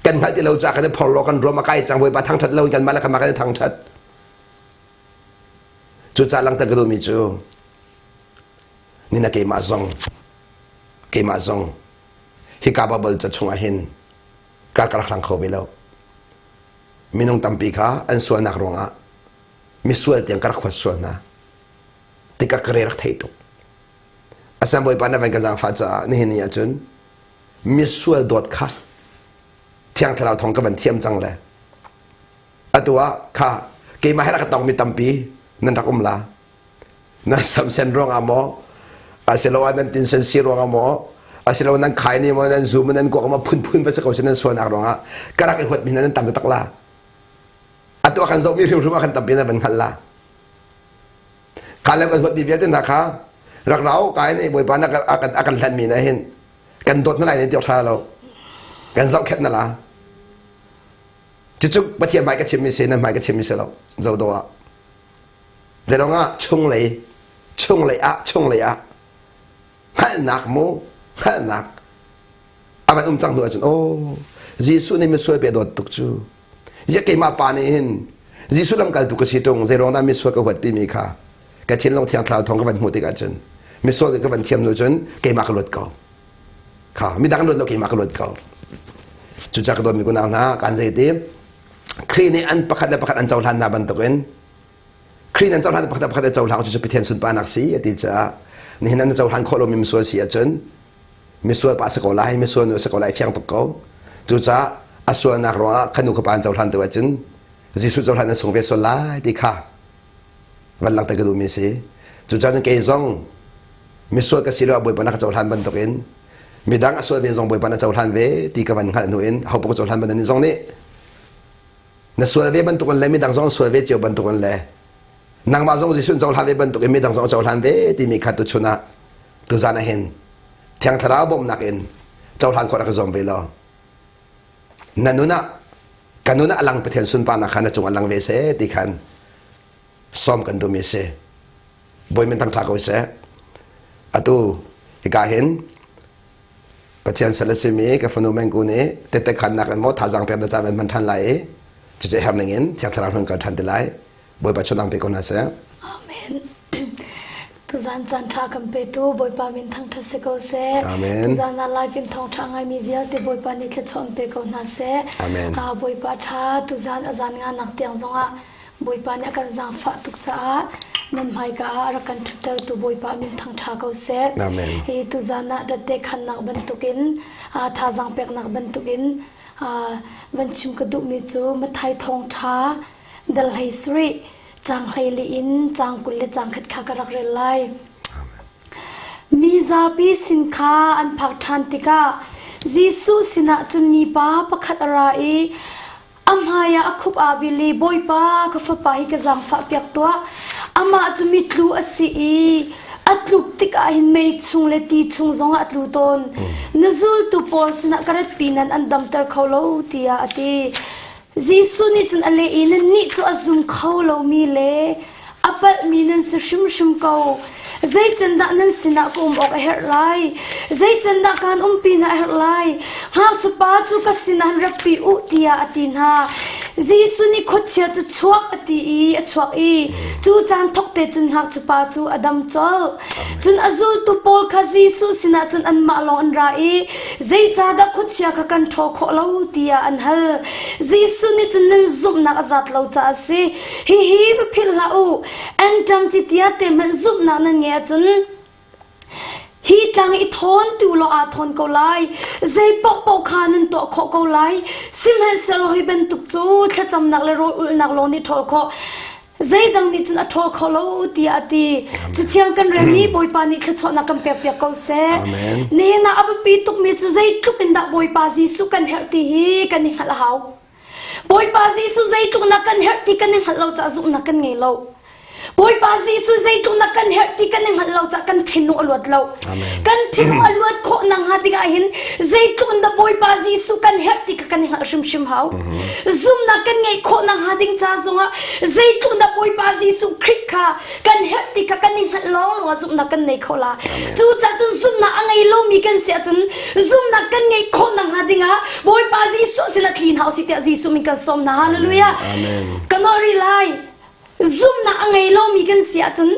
กันให้ที่เราจากกันพอลกันรวมมาใกล้จังบอยปะทางทัดเรากันมาแล้วกันมากันทางทัดจูจ่าลังตะกระดูมิจูนี่นะเกมาซองฮิกาบาเบลจะชงอาหินการกระทำเขาไปแล้วมีน้องตั้มปีขาอันส่วนนักร้องอ่ะมีส่วนที่ยังกระขวดส่วนนะที่กระเรียกเท่ตุอาศัยบ่อยปานนั้นเป็นกระจังฟ้าจ้านี่เห็นยังจุนมีส่วนโดดค่ะเที่ยงที่เราท่องกับวันเทียมจังเลยอัตัวค่ะเกี่ยมาให้เราต้องมีตั้มปีนั่นรักลานั่นสำเร็จร้องอ่ะหมออาศัยเราอันนั้นตินเซนซีร้องอ่ะหมออาศัยเรานั้นขายนี่มันนั้นซูมมันนั้นก็เอามาพุ่นไปสักคนนั้นส่วนนักร้องอ่ะกระไรหัวมีนั้นตั้มตักลาอัตัวขันโซมีเรื่องรู้ว่าขันตั้มปีนั้นเป็นขันลาขันแล้วก็หัวบีเบียดนะคะรักเรากายนี่บ่อยปานอาการทันมีนะเห็นกันโดดเมื่อไหร่เนี่ยเจ้าท่าเรากันเจ้าแค่นั่นละจุดๆปะเทียนไม้ก็ชิมมิเซนไม้ก็ชิมมิเซเราเจ้าตัวเจ้าเราช่วงเลยอะให้หนักมูให้หนักอามันจังด้วยจนโอ้ยิสุนี่มันสวยเปียดตุกจูยังเกี่ยมาปานี่เห็นยิสุลำกัลตุกสิตรงเจ้าเรานั้นมีสวยกับหัวตีมีค่ะกระเทียนลงเทียนคลาวทองกับวันหัวตีกันจนมีสวยกับวันเทียมด้วยจนเกี่ยมากระโดดเก่าค่ะมีดังรถเราเกี่ยมากระโดดเก่าจุดจักรโดนมีกุณาหน้าการใจดีครีนี่อันประคัดและประคัดอันเจ้าทันนาบันตุกันครีนันเจ้าทันประคัดเจ้าทันจุดจะไปเทียนสุนปานักสีติจ้านี่นั่นเจ้าทันโคโลมีส่วนเสียจนมีส่วนปัสสกอลายมีส่วนสกอลายเฟียงตกเขาจุดจ้าอส่วนนักร้องขนุขปานเจ้าทันตัวจนจิสุเจ้าทันนั้นส่งเวสลายติค่ะวันหลังแต่ก็ดูมีสิจุดจ้านั้นเกยซองมีส่วนกสิโลบุยปนักเจ้าทันบันตุกันมีดังอส่วนเป็นซองบุยปนักเจ้าทันเวติกับวันขันหนุนเขาบอกเจ้าทันบันนี้ซองนี้ในส่วนเวบันตุกันเลยมีดังซองส่วนเวเจียวบันตุกันเลยนางมาซงจิสุนเจ้าทันเวบันตุกันมีดังซองเจ้าทันเวที่มีขัดตุชนะตุจานะเห็นเที่ยงทราบมนักเอ็นเจ้าทันคนรักซอมเวลานั่นนู่นนะกันนู่นนะอลังไปเทียนสุนปานักขันจงอลังเวเสติขันซ้อมกันดูมีเสบอยมันตั้งทากเอาเสอะตูฮิกาเห็นปะเทียนเสลสิมีกับฟนุเมงกูนี่เตะขันนักมดท่าจังเปียดจามันทันไหลจะเห็นอย่างนี้เที่ยงทราบมันก็ทันได้ไหลบอยปัจจุบันไปคนนั้นเสอาเมนทุกจันทราคัมเปตูบอยปามินทั้งทัศกุเสทุกจันนาไลฟ์อินทองทางไงมีเวียลที่บอยปานิทชนเปคนนั้นเสบอยปาชาทุกจันอาจารย์งานนักเตียงซงอ่ะบอยปานี่กันจังฟ้าทุกจ้านั่นหมายก็รักันทุกเตอร์ตัวบอยปามินทั้งทากุเสทุกจันน่ะดัดเด็กขันนักบรรทุกินท่าจังเป็กนักบรรทุกินวันชิมกระดูกมิจูมาไทยทองท้าดัลไฮสรีจางไฮลีอินจางกุลเลจางขัดขากรักเรลัยมีซาปีสินค้าอันผักทันติกาจิสุสินะจุนมีป้าประคัดอะไรอามาอยากคุบอาบิลีบอยป้าก็ฟ้าป้าฮิกจางฟ้าเปียกตัวอามาจุมิตลูอสีอัดลูกติกาหินไม่ชุงเลตีชุงจงอัดลูตนนซุลตุปอลสินะกระดปีนันอันดำเตอร์เขาโลตีอาติจิสุนี่จุนอะไรอินนี่จุอาซุมเขาเรามีเลอ apal minen su shim ko zai chanda nan sina ko ok her lai zai chanda kan pina her lai ha chu pa chu ka sinan rapi u tia atin ha jisu ni khochia chu chuak ati I chuak I chu chan thok te chun ha chu pa chu adam chol chun azul tu pol kha jisu sina chun an ma long an ra I zai cha da khochia kha kan tho kho lo tia an hal jisu ni chun nan zum na azat lo cha se hi phil la u an tam chi tia te man zum na nan nge chun hi tang I thon tu lo a thon ko lai zai pok khanan to kho ko lai sim han sel hi ben tuk chu thla cham nak le ro ul nak lo ni thol kho zai dang ni chun a thol kho lo ti ati chi chiang kan re mi boy pa ni thla chho na kam pe ko se ne na ab pi tuk mi chu zai tuk in da boy pa ji su kan her ti hi kan ni hal hau boy pa ji su zai tuk na kan her ti kan ni hal lo cha zu na kan ngei lo boy pa jisu zai tu na kan her ti kan hal lo cha kan thinu alwat lo kan thinu alwat kho nang ha diga hin zai tu da boy pa jisu kan her ti kan hal shim hau zum na kan ngei kho nang ha ding cha zonga zai tu da boy pa jisu khrik kha kan her ti kan hal lo lo zum na kan nei khola chu cha chu zum na angai lo mi kan se chun zum na kan ngei kho nang ha dinga boy pa jisu sina clean house ti jisu mi kan som na hallelujah amen kanori lai zum na angai lo mi kan sia chun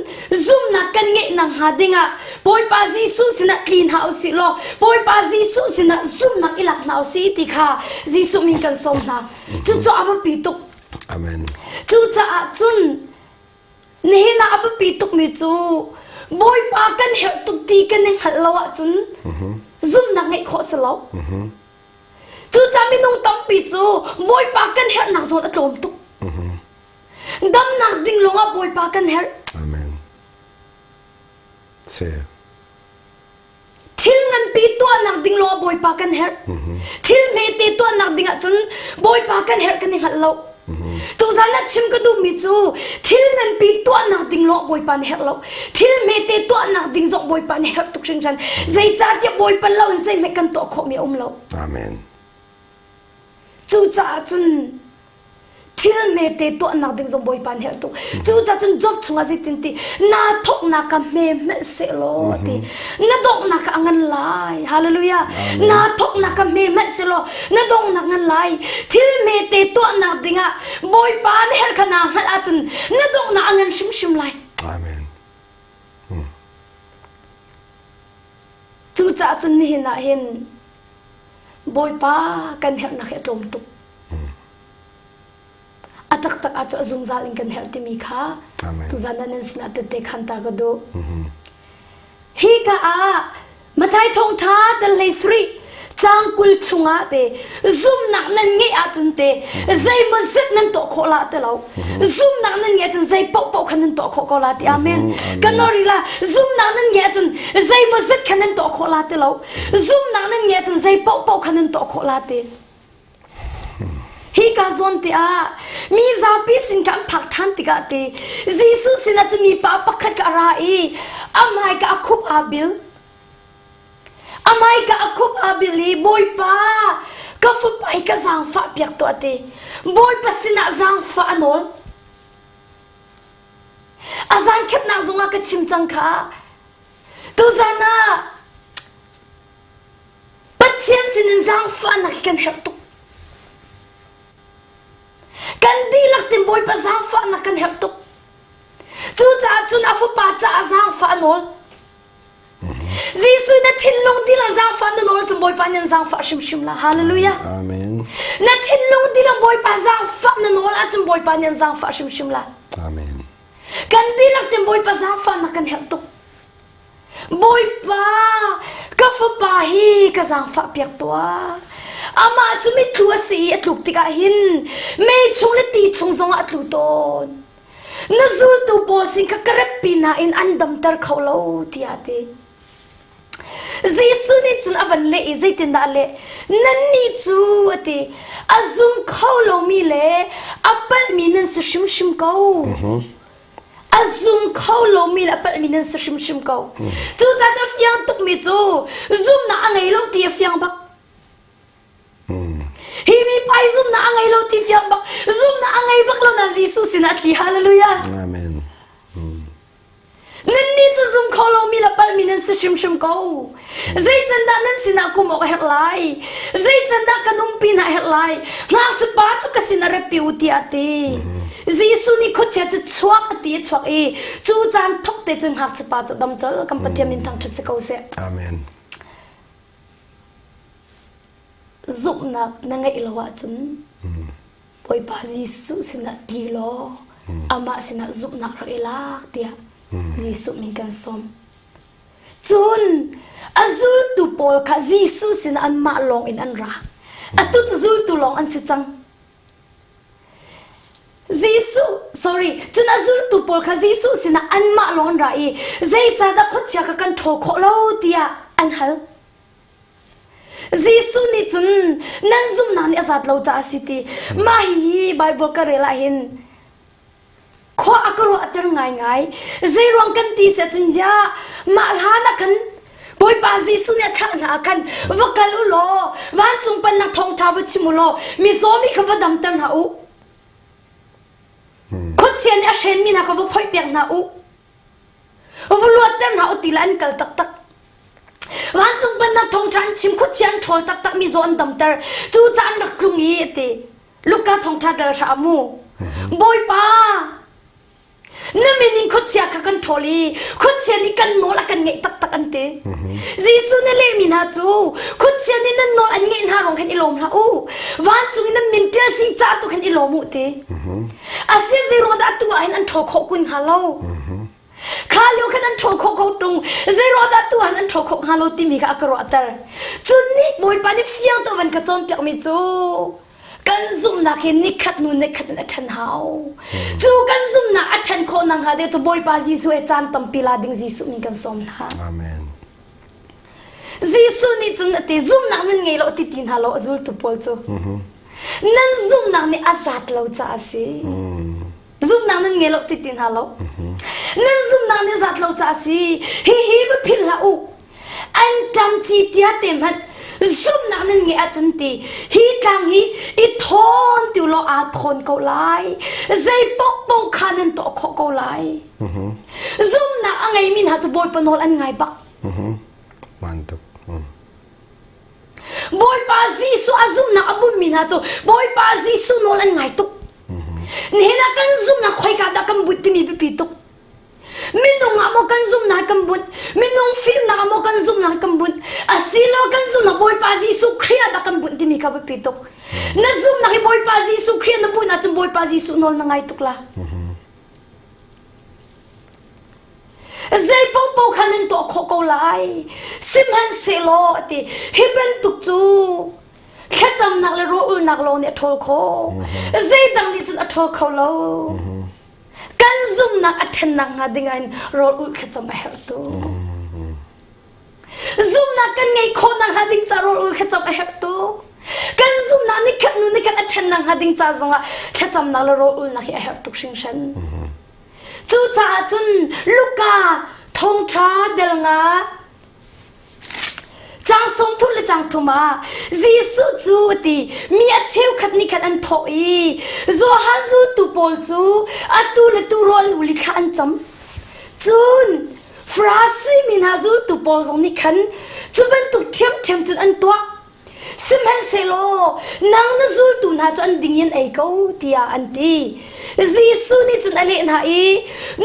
zum na kan nge nang ha dinga boy pa jisu sina clean house lo boy pa jisu sina zum na ilak na si ti kha jisu mi kan som na chu chu aba pi tuk amen chu cha chun ne na aba pi tuk mi chu boy pa kan her tuk ti kan ning hal lo chun zum na nge kho sa lo chu cha mi nong tam pi chu boy pa kan her na zo da klom tuk dam nak ding longa boy pa kan her amen se thil ngan pi to nak ding longa boy pa kan her thil me te to nak ding a chun boy pa kan her kan hal lo tu zana chim ka du mi chu thil ngan pi to nak ding longa boy pa her lo thil me te to nak ding zo boy pa her tuk shin chan zai cha ti boy pa lo zai me kan to kho mi lo amen chu cha chun thil me te to nak ding zong boy pan her tu chu cha chun job chunga ji tin ti na thok na ka me se lo ti na dok na ka angan lai hallelujah na thok na ka me se lo na dong na ngan lai thil me te to nak dinga boy pan her khana hal a chun na dok na angan shim lai amen chu cha chun ni na hin boy pa kan her na khe tom tu atak tak acho azung zaling kan her ti mi kha tu zana nen sna te khan ta ga do hi ka a mathai Thawngtha dal lei sri chang kul chunga te zum nak nan nge a chun te zai ma zet nan to kho la te lo zum nak nan nge chun zai pau khan nan to kho la ti amen kanori la zum nak nan nge chun zai ma zet khan nan to kho la te lo zum nak nan nge chun zai pau khan nan to kho la te hi ka zon te a mi za pi sin kan phak than ti ga te jisu sina tu mi pa pakhat ka ra e amai ka khup abil boy pa ka fu pai ka zang fa piak to ate boy pa sina zang fa anol azan khet na zonga ka chim chang kha tu zana pathian sin zang fa na kan her to kan di lak tim boy pa zang fa na kan her tuk chu cha chun afu pa cha zang fa nol jisu na thin long di la zang fa nol chum boy pa nyan zang fa shim la hallelujah amen na thin long di la boy pa zang fa nol a chum boy pa nyan zang fa shim la amen kan di lak tim boy pa zang fa na kan her tuk boy pa ka fu pa hi ka zang fa piak toa ama chumi thua si atluk tika hin me chung le ti chung zong atlu ton na zul tu bo sing ka karap pina in andam tar kholo tiate jisu ni chun avan le i zaitin da le nan ni chu ate azum kholo mi le apal minen sa shim ko azum kholo mi la apal minen sa shim ko chu ta cha fyang tuk mi chu zum na angai lo ti fyang bak hi mi pai zum na angai lo ti fyang bak zum na angai bak lo na jisu sin atli hallelujah amen chu zum kholo mi la pal min se shim shim ko zai chanda nan sina ku mo her lai zai chanda kanum pin ha her lai nga chu pa chu ka sina re piu ti ate jisu ni kho che chu chuak ti chuak e chu chan thok te chung hak chu pa chu dam chal kam pathiam min thang thse ko se amen zup nak na ngai lawa chun poi pa jisu sina ti lo ama sina zup nak ra elak tia jisu min kan som chun azul tu pol kha jisu sina an ma long in an ra atu chu zul tu long an se chang jisu sorry chun azul tu pol kha jisu sina an ma long ra e zai cha da khot cha ka kan tho kho lo tia an hal jisu ni chun nan zum na ni azat lo cha siti ma hi bible ka rela hin kho akaro atar ngai ngai zai rong kan ti se chun ja ma la na kan boy pa jisu ne tha na kan vakal u lo wan chung pan na thong tha wa chimulo mi zo mi kha wa dam tar na u khot chen a shen mi na ka wa phoi pek na u wa lo tar na u ti lan kal tak tak wan chung pan na thong chan chim khot chen thol tak tak mi zo an dam tar chu chan rak klung yi te luka thong tha dal sha mu boy pa na meaning khot sia ka kan tholi khot sia ni kan no la kan ngai tak tak ante jisu ne le min ha chu khot sia ni nan no an ngai ha rong khan ilom ha u wan chu na min te si cha tu khan ilomu te ase zero da tu an an tho kho kun ha lo kha lo khan an tho kho kho tung zero da tu an tho kho ha lo ti mi ka akro atar chun ni boy pa ni fiang to van ka chom pyak mi chu kan zum na ke nikhat nu nikhat na than hao chu kan zum na athan kho nang ha de chu boy pa jisu e chan tam pila ding jisu min kan som na amen jisu ni chun ate zum na nan ngei lo ti tin ha lo azul tu pol chu nan zum na ni azat lo cha ase zum na nan ngei lo ti tin ha lo nan zum na ni zat lo cha ase hi ba phil la u an tam chi tia tem hat zum na nan nge achun ti hi tang hi I thon tu lo a thon ko lai zai pok pok khanan to kho ko lai zum na angai min ha chu boy panol an ngai bak mantuk boy pa jisu azum na abun min ha chu boy pa jisu nol an ngai tuk ne na kan zum na khoi ka da kam butti mi pi tuk minung amo kan zum na kambut minung film na amo kan zum na kambut asilo kan zum na boy pa jisu khria da kambut dimi ka pitok na zum na boy pa jisu khria na bu na chum boy pa jisu nol na ngai tukla zai pau pau khanin to kho ko lai simhan selo ati hiben tuk chu khacham nak le ro ul nak lo ne thol kho zai dang ni chun a thol kho lo kan zum na athen na nga dingan rol ul khacham a her tu zum na kan ngei kho na ha ding cha rol ul khacham a her tu kan zum na ni khat nu ni khat athen na ha ding cha zonga khacham na lo rol ul na hi a her tu sing shan chu cha chun luka thawngtha del nga chang song thu le chang thuma jisu chu ti mi a cheu khat ni khat an tho I zo ha zu tu pol chu atu le tu rol uli kha an cham chun frasi min ha zu tu pol zong ni khan chu ban tu thiam thiam chun an twa simhan selo nang na zu tu na chu an ding yen ai ko tia an ti jisu ni chun ale na I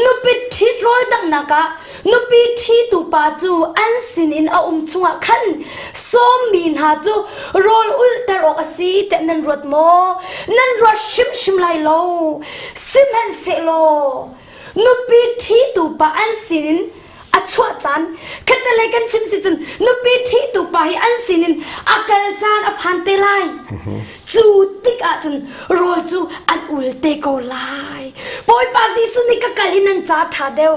nu pit thi rol dang na ka nupi thi tu pa chu an sin in a chunga khan som min ha chu rol ul tarok asi te nan rot mo nan rot shim shim lai lo simhan se lo nupi thi tu pa an sin in a chua chan khatale kan chim si chun nupi thi tu pa hi an sin in akal chan a phan te lai chu tik a chun rol chu an ul te ko lai boy pa jisu ni ka kalin an cha tha deu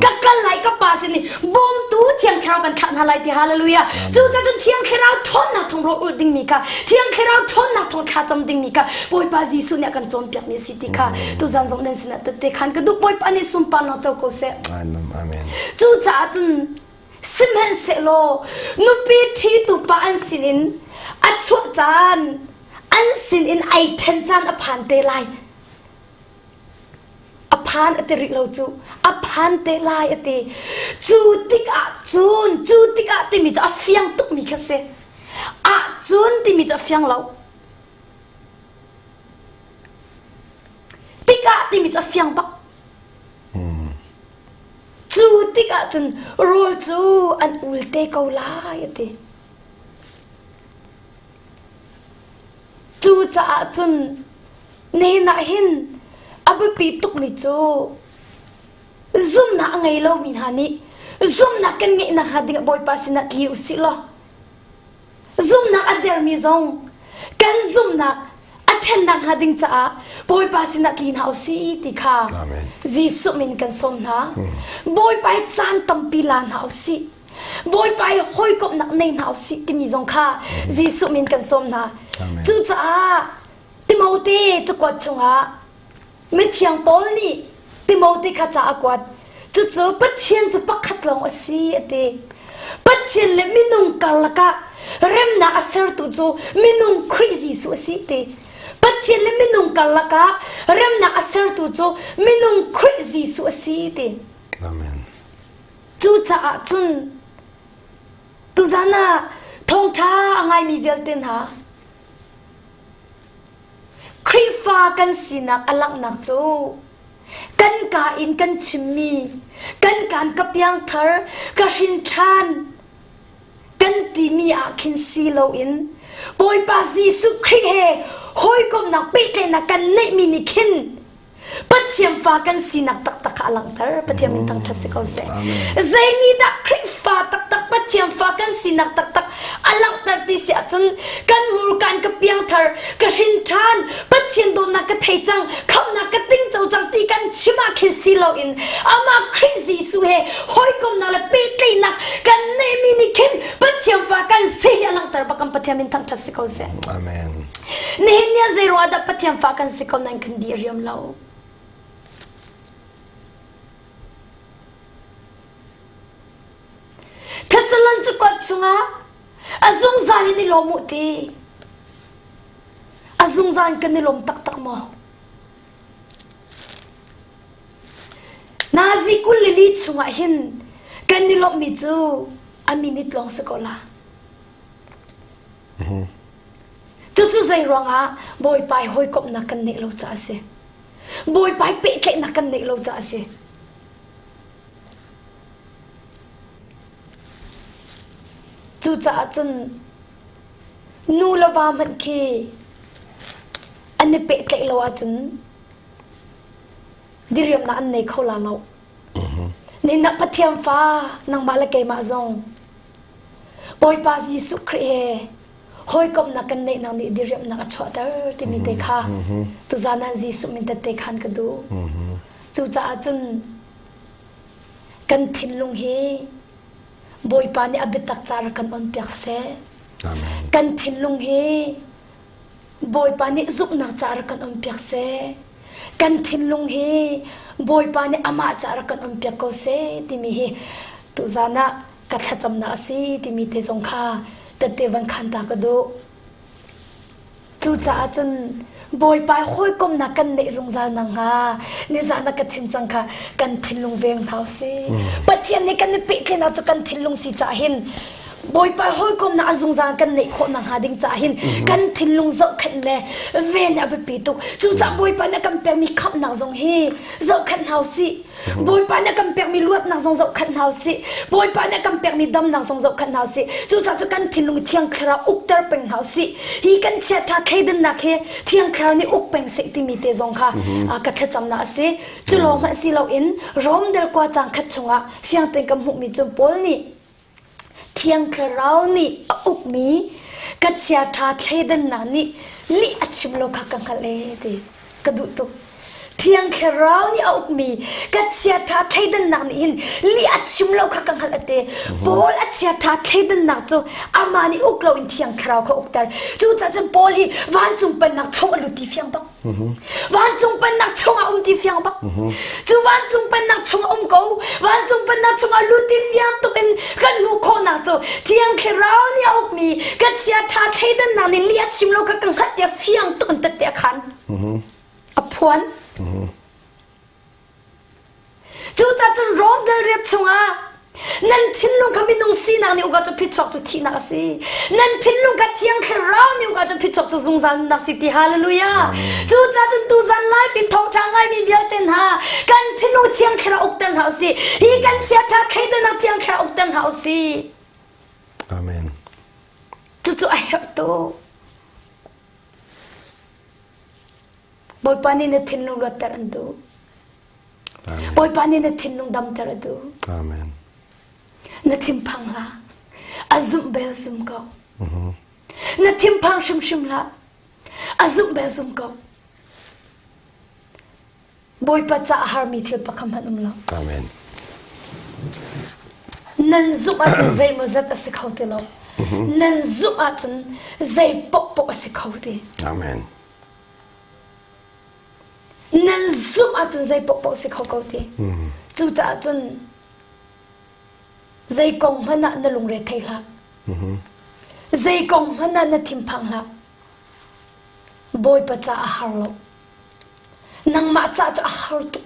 ka kal lai ka pa si ni bom tu thiang khao kan khan halai ti hallelujah chu cha chun thiang khirau thon na thong ro ul ding mi ka thiang khirau thon na thong kha cham ding mi ka boy pa jisu ni kan chom pyak ni siti kha tu jan jong nen sin ta te khan ka du boy pa ni sum pa no to ko se amen chu cha chun simhan se lo nupi thi tu pa an sinin a chu chan an sin in ai then chan a phan te lai a พันอติริเราจูอพันเตลายอติจูติกะจูติกะติมีจะเฟียงตุกมีแค่เสอะจูนติมีจะเฟียงเราติกะติมีจะเฟียงปักจูติกะจนโรจูอันอุลเตเกาลายอติจูจะจนเนน่าหินอับปีตุกมิจูซุ่มนักไงเรามีฮานี่ซุ่มนักกันไงนักฮัดดิ้งบอยปาสินักยิวสิล่ะซุ่มนักอัดเดอร์มิซงกันซุ่มนักอัดเทนนักฮัดดิ้งจ้าบอยปาสินักยินฮาวสิติค่ะจีสุมินกันสมนะบอยไปจานตัมปีลานฮาวสิบอยไปห้อยกบนักในฮาวสิติมิซงค่ะจีสุมินกันสมนะจูจ้าติโมเต้จะกวาดชงอ่ะไม่เที่ยงปอลนี่ติโมเต้ข้าจะกวาดจู่ๆปัจเจียนจะปักขัดลงอสีเตปัจเจียนเลยมินุงกัลละกะเริ่มน่าอัศร์ตุจู่มินุงครีซีสุอสีเตปัจเจียนเลยมินุงกัลละกะเริ่มน่าอัศร์ตุจู่มินุงครีซีสุอสีเตอาเมนจู่จ้าจุนตุจานะทงท้าไงมีเวลเตนหาครีฟ้ากันสินักอลักนักจูกันกาอินกันชิมีกันการกับยังเธอกระชินชานกันตีมีอาคินซีโลอินบอยปาซีสุครีเฮหอยกมนักเปิดเลยนักกันเนมินิคินปัจเจียมฟ้ากันสินักตักตักอลังเธอปัจเจียมมินทังทัศน์เขาเสใจนี้ดักครีฟ้าตักตักปัจเจียมฟ้ากันสินักตักตักอลังเธอที่เสียจนกันมูรกันกับยังเธอกระชินชานปัจเจียมโดนนักกระเทจังเขานักกระติ้งเจ้าจังตีกันชิมาคินซีโลอินอามาครีซีสุเฮหอยกมนักเลยเปิดเลยนักกันเนมินิคินปัจเจียมฟ้ากันเสียอลังเธอปักกันปัจเจียมมินทังทัศน์เขาเสอาเมนเนี่ยเนี่ยเซโรอาดับปัจเจียมฟ้ากันสิเขานั่งกันดีเรียมเราถ้าสลันจะกวาดชงอ่ะอาซุงซานนี่ลมมุตีอาซุงซานกันนี่ลมตักตักมานาซิกุลลิชงอ่ะหินกันนี่ลมมิจูอามินิตลองสกอลาจู่ๆใจร้องอ่ะบอยไปหอยกบนักกันนี่เราจะเสียบอยไปเป๊ะแค่นักกันนี่เราจะเสียจู่จ้าจนนูละวามันเคอันนี้เป๊ะเตะเราจนดิเรียมนะอันนี้เขาลาเรานี่นักปฏิยมฟ้านางมาละเกมาจงปอยปาซีสุครีหอยกบนักกันนี่นางนี่ดิเรียมนักชวดเตอร์ที่มีเตะขาตุจานันซีสุมินเตะขันกันดูจู่จ้าจนกันทิ้งลงเฮบอยปานี่อบิตักจาระกันอันเปียกเสกันทิ้งลงเฮบอยปานี่จุกนักจาระกันอันเปียกเสกันทิ้งลงเฮบอยปานี่อามาจาระกันอันเปียกเขาเสที่มีเฮตุจานะกัดขจำนาสีที่มีเตจงค่าแต่เตวันขันตากระดูจู่จ้าจนบอยไปห้อยกมนักกันเนจงจานังฮะนี่จานักกันชินจังค่ะกันทิ้งลงเวียงเท้าสิปัจเจียนนี่กันนี่เปิดเลยนะจะกันทิ้งลงสีจ่าหินบอยไปห้อยกมนักจงจากันเนโคนังหาดิ่งจ่าหินกันทิ้งลงเจ้าขันเล่เวียนเอาไปปีตุกจู่จ้าบอยไปนักกันเปียมีขับนักจงเฮเจ้าขันเท้าสิบอยไปนักกันเปียมีลวดนักจงเจ้าขันเท้าสิบอยไปนักกันเปียมีดำนักจงเจ้าขันเท้าสิจู่จ้าจะกันทิ้งลงเที่ยงคราอุกเตอร์เป็นเท้าสิฮีกันเสียท่าเคดินนักเฮเที่ยงครานี่อุกเป็นสิที่มีเตจงค่ะกัดขจำนาสิจู่ลงมาสิเราอินรวมเดลกว่าจังขัดชงอ่ะเฟียงเต็งกับหุกมีจุบอลนี่เที่ยงครานี่อุกมีกัดเสียท่าเคดินนักนี่ลิอัชิมโลกกังคะเลดิกระดุตุเที่ยงคราวนี่อุกมีกัดเสียท่าเคดินนักนี่หินลิอัชิมโลกกังคะเลเตบอลอัดเสียท่าเคดินนักจู่อามานี่อุกเราอินเที่ยงคราวเขาอุกแต่จู่จะจนบอลฮีวันจุงเป็นนักชงอลุตีเฟียงบักวันจุงเป็นนักชงตีเฟียงบักจู่วันจุงเป็นนักชงกูวันจุงเป็นนักชงอลุตีเฟียงตุเป็นกันหูโคนักจู่เที่ยงคราวนี่อุกมีกัดเสียท่าเคดินนักนี่ลิอัชิมโลกกังคะเตเฟียงตุนเตะขันอพวน จู่จ้าจนบอยไปห้อยกบนักกันเนจงจานังฮะนี่จานักกันเปียมีขับนักจงเจ้าขันเท้าสิบอยไปห้อยกบนักจงอาอุลเตเกาลา จนร้องเดลเรียบชงนั่นทิ้งลุงก็ไม่นุ่งสีนางนี่อุกาจะพิจอกจุที่นักสินั่นทิ้งลุงก็เที่ยงแค่เรานี่อุกาจะพิจอกจุสงสารนักสิที่ฮาเลลูยาจูจ้าจนตูจันไลฟ์อินทองทางไงมีเบียเต็นหากันทิ้งลุงเที่ยงแค่เราอุกเต็นหาสิอีกันเสียท่าใครเดินนักเที่ยงแค่อุกเต็นหาสิอาเมนจู่ๆไอ้เหตุบอยปานี่เนี่ยทิ้งลุงรถเตรันดูบอยปานี่เนี่ยทิ้งลุงดำเตรันดูอาเมนนาทิมพังละอาซุ่มเบลซุ่มก็นาทิมพังชิมละอาซุ่มเบลซุ่มก็บอยปัจจัยหามีที่ประคำหันละอาเมนนั่นซุ่มอาจจะใจมันจะตัดสิเขาเตลอนั่นซุ่มอาจจะใจปกสิเขาเตอาเมนนั่นซุ่มอาจจะใจปกสิเขาเตจู่ๆอาจจะใจกองมันน่ะนลุงเรทัยละใจกองมันน่ะนทิมพังละบอยปัจจัยอาหารลนังมาจ่าจะอาหารตุก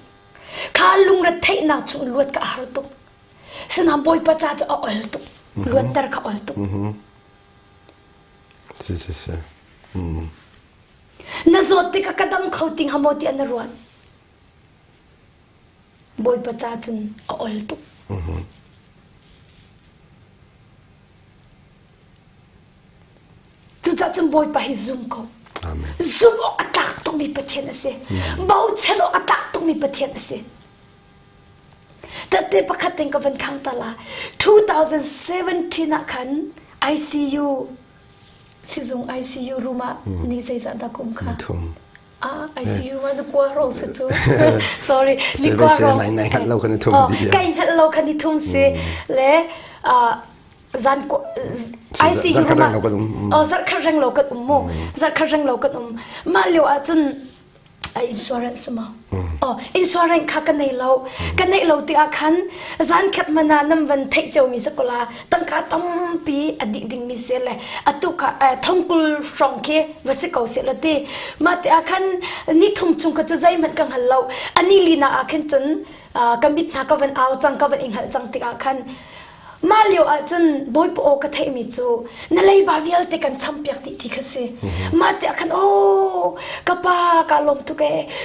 ข้าลุงเรทัยน่าจุลวดกับอาหารตุกสนามบอยปัจจัยจะเอาอลตุกลวดแต่กับอลตุกสิน่าจดติกกระดำเขาติงหามติอันรวดบอยปัจจัยจุนเอาอลตุกจู่ๆจนบอยไปซุ่มเขาซุ่มออกอัตลักษณ์ต้องมีประเทศนะสิบ่าวเชลออัตลักษณ์ต้องมีประเทศนะสิแต่เด็กประคัตเต็งกับวันข้างตลาด2017นะคัน ICU ซิซุง ICU รูมานี่ใจจะตะกุมค่ะICU มันกลัวร้องสุดทุ sorry นี่กลัวร้องไหนขัดเราคนนี้ทุ่มดีใกล้ขัดเราคนนี้ทุ่มสิและจันก็ICU รูมาจัดขัดแรงเราก็โมจัดขัดแรงเราก็มาเลี้ยวอาจนinsurance มาinsurance ค่ะกันในเราที่อาคันจันขัดมานานำวันเทเจ้ามีสกุลาตั้งแต่ตั้มปีอดีตดิ่งมีเสียเลยตุกท่องกุลฟงเควัสดุเสียละที่มาที่อาคันนี่ทุ่มจุงก็จะใจมันกังหันเราอันนี้ลีน่าอาคันจนกำบิดนักก็วันเอาจังก็วันอิงหันจังที่อาคันมาเลี้ยวอาจนบอยปโอกระเทมิจูนั่นเลยบาวิลเตกันชัมเปียกติที่คือสิมาเตะกันโอ้กป้ากาลมตุกเอ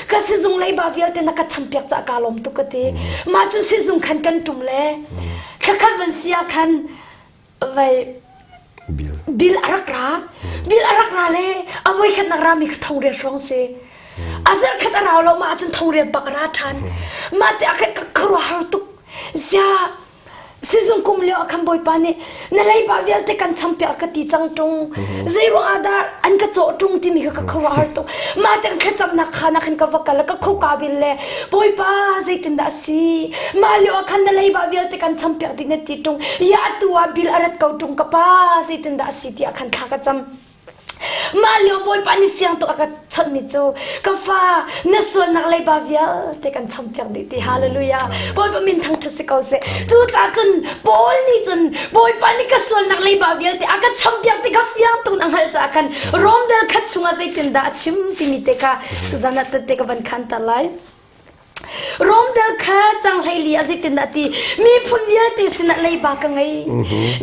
ก็สิจุงเลยบาวิลเตนักชัมเปียกจากกาลมตุกติมาจุสิจุงขันกันตุ่มเล่ข้าวันเสียขันไว้บิลอารักราเล่เอาไว้ขันนักรามีขทงเรียนร้องสิอาเซอร์ขันเรามาจนทงเรียนบักราทันมาเตะกันก็ครัวหาตุกเสียสิจุงคุมเลี้ยวคำบอยปานี่นั่นเลยบาวิลเตกันชัมเปียกติจังตรงใจรัวอาดาอันก็โจตรงที่มีก็ครัวหาตุกมาเตะกันจับนักขานักขันกับวักแล้วก็คุกกาบิลเล่บอยปาใจตินดาสีมาเลี้ยวคันนั่นเลยบาวิลเตกันชัมเปียกตินติตรงยาตัวบิลอารัดเกาตรงกับป้าใจตินดาสีที่อาคันขากระจำมาเลี้ยวบอยปานี่เฟียงตัวอากัชัดมิจูกฟ้าเนื้อส่วนนักเลยบาวิลเตกันชัมเปียกดิฮาเลลูยาบอยปามินทั้งทัศน์เกาเสจู่จ้าจนบอยนี่จนบอยปานี่ก็ส่วนนักเลยบาวิลเตอากัชัมเปียกติกเฟียงตัวนังฮัลจากกันรอมเดลคัดชุงอาใจตินดาชิมที่มีเตกาตุจานัตเตกบันคันตาไลรอมเดลข้าจังไฮลีอาจิตินดาตีมีพุนเยติสินะเลยบากังไง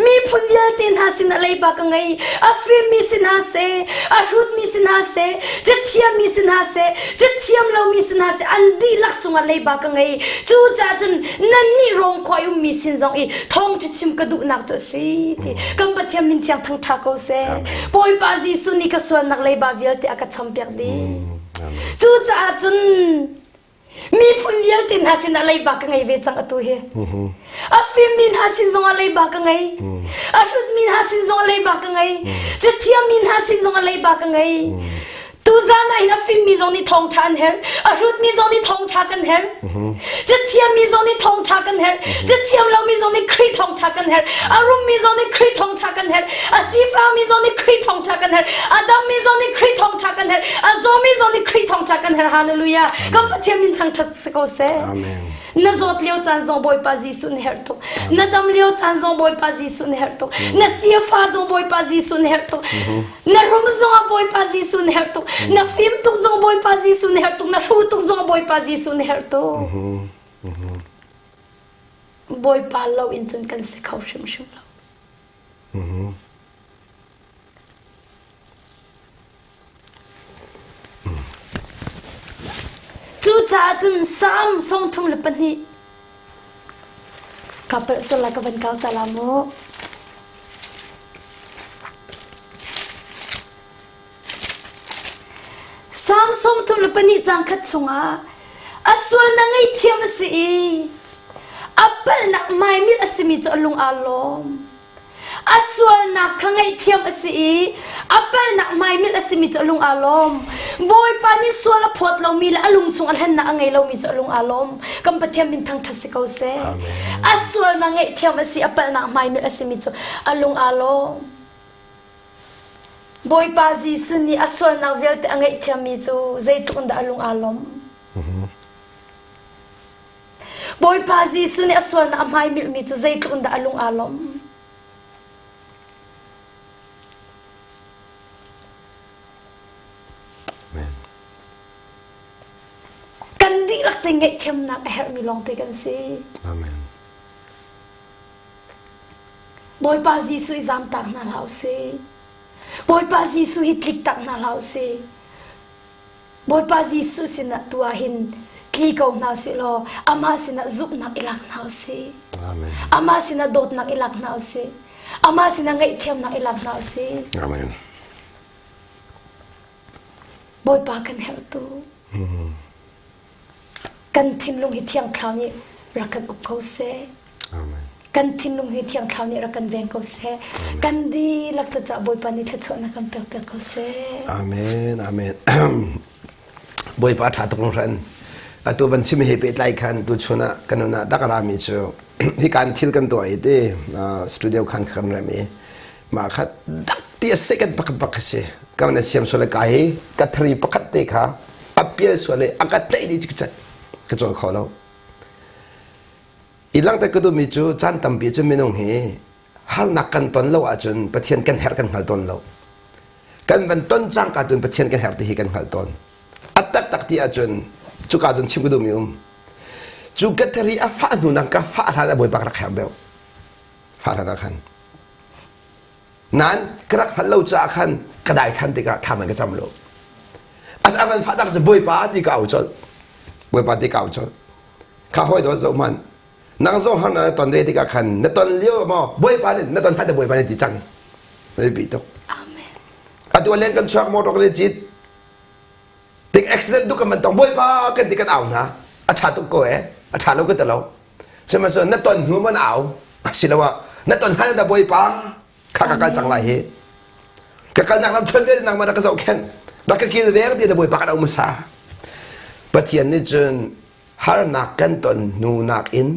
มีพุนเยตินหาสินะเลยบากังไงอาฟิมีสินะเซอาชุดมีสินะเซจะเทียมมีสินะเซจะเทียมเรามีสินะเซอันดีลักจงอะไรบากังไงจู่จ้าจนนั่นนี่รองควายมีสินจงอีทองจะชิมกระดูนักจะสิที่กำบัดเทียมมินเทียงทั้งทักเอาเซปอยปาจีสุนิกส่วนนักเลยบาวิลที่อากัดชัมเปียกดีจู่จ้าจนมีพุ่นเดียวตินหาสินอะไรบ้างไงเวจังอตุเฮอาฟิมินหาสินจงอะไรบ้างไงอาชุดมินหาสินจงอะไรบ้างไงจะเทียมมินหาสินจงอะไรบ้างไงตูจานะอินาฟิมีจงนี่ทองชากันเฮอาชุดมีจงนี่ทองชากันเฮจะเทียมมีจงนี่ทองชากันเฮจะเทียมเรามีจงนี่ครีทองชากันเฮอารุมมีจงนี่ครีทองชากันเฮอาซีฟ้ามีจงนี่ครีทองชากันเฮอาดัมมีจงนี่ครีทองชากันเฮอาโซมีจงนี่ครีทองชากันเฮฮาเลลูยาก็ปะเทียมมินทั้งทัศน์ก็เซ่นาจดเลี้ยวจันทร์บอยปาจีสุนเฮร์ตุนาดำเลี้ยวจันทร์บอยปาจีสุนเฮร์ตุนาเสียฟ้าจงบอยปาจีสุนเฮร์ตุนารุมจงบอยปาจีสุนเฮร์ตุนาฟิมตุกจงบอยปาจีสุนเฮร์ตุนาฟูตุกจงบอยปาจีสุนเฮร์ตุ บอยปาเราอินจนกันสิเขาชิมชิมเราจูจ่าจนซ้ำส่งทุ่มเลยปนี่กับเปิดสุดละกับเป็นเกาตาลาโมซ้ำส่งทุ่มเลยปนี่จังคัดชงอาส่วนนั่งไอเทียมสิอัปเปิลนักไม่มีอสิมิจลุงอารมณ์อาส่วนนักข้างไอเทียมสิอัปเปิลนักไม่มีอสิมิจลุงอารมณ์บอยปานิส่วนละพอดเรามีละอลุงชงอันเห็นนักไงเรามีจลุงอารมณ์กำปะเทียมบินทางทัศกาเซอาส่วนนักไอเทียมสิอัปเปิลนักไม่มีอสิมิจลุงอารมณ์บอยปาจีสุนีอาส่วนนักเวลแต่ไงเทียมมีจูใจตุนดาอลุงอารมณ์บอยปาจีสุนีอส่วนนักไม่มีจูใจตุนดาอลุงอารมณ์กันดีรักแต่ไงเทียมนักเฮร์มีลองเตกันสิอาเมนบอยปาจีสุยจามตักนาลาวสิบอยปาจีสุฮิตลิกตักนาลาวสิบอยปาจีสุสินะตัวหินคลีกองนาสิโลอามาสินะซุกนักอิลักนาสิอามาสินะโดดนักอิลักนาสิอามาสินะไงเทียมนักอิลักนาสิอาเมนบอยปากันเฮร์ตูกันทินลุงหิเทียงคราวนี้รักกันอุกเขาเสกันทินลุงหิเทียงคราวนี้รักกันเวงเขาเสกันดีรักจะจับบอยปานิทชนักกันเปลเปลเขาเสอาเมนอาเมนบอยปาถาตรงนั้นตัวบัญชีมีเหตุไล่ขันตัวชนะกันน่ะดักรามิจูที่การทิลกันตัวไอ้เด้สตูดิโอขันขันเรมีมาขัดดักที่เสกันปักปักเสกันเนี่ยเสียมส่วนกายกัทรีปักเตค่ะอัปเปียส่วนเลยอากาศเตยดีจิกจัดก็จะขอเราอีหลังแต่ก็ดูมีจูจันตั้มปีจูไม่น้องเฮฮัลนักกันตอนเราอาจจะประเทศกันแหกันหัลตอนเรากันวันต้นจังกันจนประเทศกันแหที่กันหัลตอนอัตตักที่อาจจะจูกาจนชิมก็ดูมีจูกัตรีอาฟ้าหนุนังกาฟ้าทานบ่อยปากรักแหเบลฟ้าทานขันนั้นกระหัลเราจะขันกระไดทันติกาทำมันก็จำโลอาศัยวันฟ้าจะบ่อยปาติกาอุจจบอยปาติกาอุจจข้าห้อยตัวโซมันนักโซฮันนั่นตอนเด็กที่ขันนั่นตอนเลี้ยวมาบอยปานี่นั่นตอนฮันจะบอยปานี่ติจังเลยปีตกอาเมนอันตัวเลี้ยงกันชักมอตอกเลยจิตติกเอ็กซ์เดนต์ดูกันมันต้องบอยปากันติกันเอานะอัฐาตุกโกเออัฐาเราก็ตะเราใช่ไหมส่วนนั่นตอนหัวมันเอาสิละว่านั่นตอนฮันจะบอยปาข้ากันจังไรเฮกันนักลำเชิญก็นักมันนักเสาแค้นนักกินเวงที่จะบอยปากันเอามุสาปะเทียนนี่จนฮาร์นักกันตอนนูนักอิน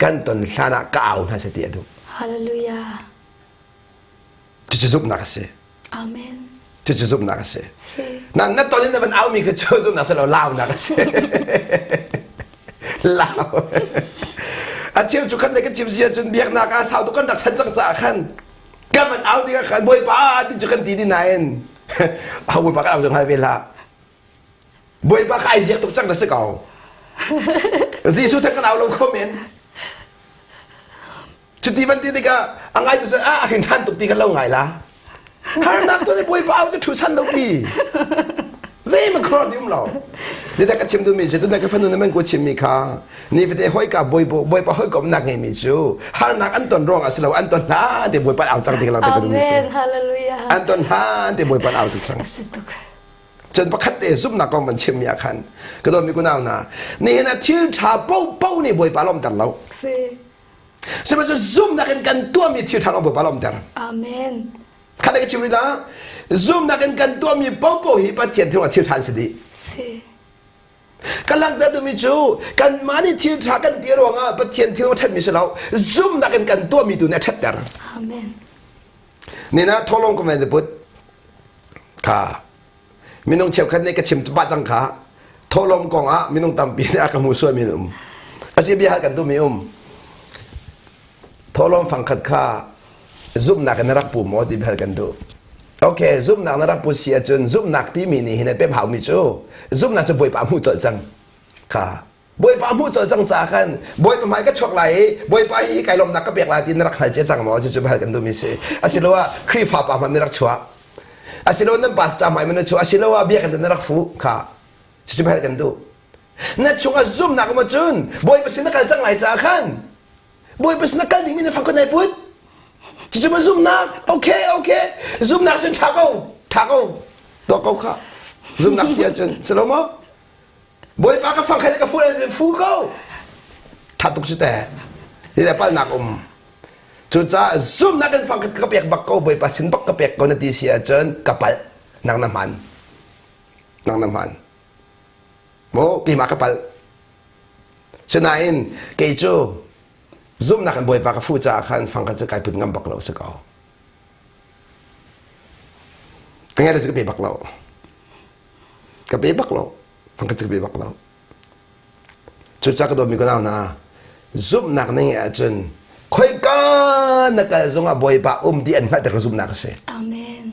กันตอนชานักก่าวนะเสียดูฮาเลลูยาจะจุบนักเสียอาเมนจะจุบนักเสียนั่นตอนนี้มันเอามีคือจุบนักเสียเราเล่านักเสียเล่าอาเชียวจุกันเลยกันจิบเสียจนเบียกนักอาสาวตุกันดักฉันจังจ่าขันก็มันเอาที่ขันบอยป้าที่จุกันตีที่ไหนเอาบอยป้าก็เอาจังหวะเวลาบอยปากไอ้เสียตุกจังเลยสิเก่าสิสุดท้ายก็เอาลงคอมเมนต์จุดที่วันที่นี่ก็อังไงตัวเสียถึงท่านตุกตีกันเล่าไงล่ะฮาร์นักตัวนี้บอยปาเอาจะถูกชั้นเราปีซีมันครอดยุ่งเราจะได้ก็ชิมดูมีจะตัวนี้ก็ฟันดูนี่มันกูชิมมีค่ะนี่เป็นห้อยกับบอยปาห้อยกับนักไงมีจูฮาร์นักอันตอนร้องอ่ะสิเราอันตอนน่าเดี๋ยวบอยปาเอาจังที่เราแต่ก็ดูมีสิอันตอนน่าเดี๋ยวบอยปาเอาจังจนประคัตเตซุ่มนักกองมันเชื่อมยาคันก็โดนมีกูน่าวนะนี่นะที่ชาเป้านี่บอยปาล้อมแต่เราใช่ไหมจะซุ่มนักกันตัวมีที่ทางเราบอยปาล้อมแต่อาเมนข้าได้ก็ชิมเลยนะซุ่มนักกันตัวมีเป้าหิปัจเจียนที่ว่าที่ทางสิดีกันหลังแต่ดูมีจูกันมานี่ที่ทางกันเดียวว่าปัจเจียนที่ว่าทัดมีเสลาซุ่มนักกันตัวมีตัวเนี่ยทัดแต่อาเมนนี่นะทอลงก็ไม่ได้พูดค่ะมินงเชียวคันนี้ก็ชิมบ้าจังขาทอลมกองมินงตำปีนี่อาการมูส่วนมินุมอาชีพยากันตัวมิอุมทอลมฟังขัดข้าซุ่มนักนรักปูหมอที่เบลกันดูโอเคซุ่มนักนรักปูเสียจนซุ่มนักที่มีนี่เห็นเป็นเผามิจูซุ่มนักจะบ่อยป่ามูตัวจังค่ะ บอยป้ามูจจังสาขันบอยป้าไม่ก็ชกไหลบอยป้าฮีไก่ลมนักก็เปียกลายตีนรักหายเจ๊จังหมอจุดๆไปกันดูมิเสอาศิลว่าครีฟ้าป้ามันนรักชัวอาศิลว่านั่นปัสตาไม่มันชัวอาศิลว่าเบียกันนรักฟูค่ะจุดๆไปกันดูนั่นช่วงซุ่มนักมาจุนบอยป้าสินักการจังไหลจ้าขันบอยป้าสินักการดิ้งมีนฟังคนไหนพูดจุดๆมาซุ่มนักโอเคซุ่มนักสิทักเอาตัวเขาค่ะซุ่มนักเสียจนสโลมบอยป้าก็ฟังใครจะฟูอะไรฟูเขาถ้าตุกสุดแต่นี่แหละป้าหนักจุดจ้าซุ่มนักกันฟังกระเปียกบักเขาบอยป้าสินบักกระเปียกคนนาทีเสียจนกระปัลนางน้ำมันโมกี่มากระปัลฉะนั้นเกยจูซุ่มนักกันบอยป้าก็ฟูจ้าขันฟังกันจะกลายเป็นงำบักเราสักเอาตั้งไงเราจะกระเปียกบักเราฟังกันจะกระเปียกบักเราจุดจ้าก็โดนมีคนเอานะซุ่มนักนี่อาจารย์ค่อยกันนักการส่งบอยป้าดีอันมาแต่ก็ซุ่มนักเสียอาเมน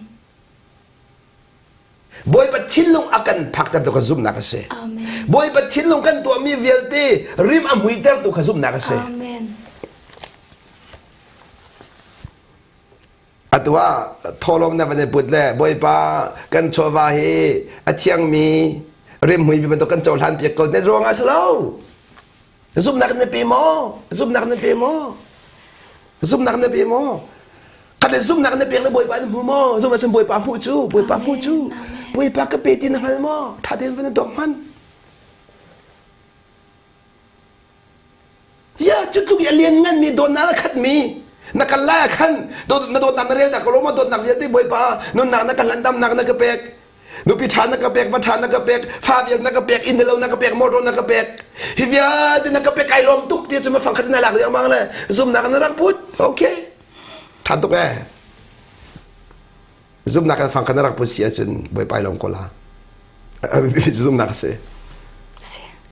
บอยป้าทิ้งลงอากันพักแต่ตัวก็ซุ่มนักเสียอาเมนบอยป้าทิ้งลงกันตัวมีเวลตีริมอมุยแต่ตัวก็ซุ่มนักเสียอาเมนอัตว่าทอลมนั่นเป็นปุตเล่บอยป้ากันชัววาเฮอาเทียงมีริมหุยเป็นตัวกันโจลันเปียกคนในโรงอาสโลซุ่มนักในปีมอซุ่มนักในปีมอคันได้ซุ่มนักในปีแล้วบอยป้าในผู้มอซุ่มมาเส้นบอยป้าผู้จูบอยป้าก็เปตินหันมอถ้าเดินไปในดอกมันอย่าจุดทุกอย่างเลี้ยงเงินมีโดนนักขัดมีนักกันล่าขันโดนนักเรียนนักโรมาโดนนักเรียนที่บอยป้านุ่นนักกันลันดำนักกระเปกนุพิธานักกระเปกประธานนักกระเปกฟาเวียนักกระเปกอินเดลนักกระเปกโมโรนักกระเปกฮิวิอาดินักกระเปกไอลมทุกที่จะมาฟังขัดในหลักเรื่องมั้งเลยซุ่มนักนักพูดโอเคทันตุกซุ่มนักฟังขัดนักพูดเสียจนบอยป้าลมโคลาซุ่มนักเสีย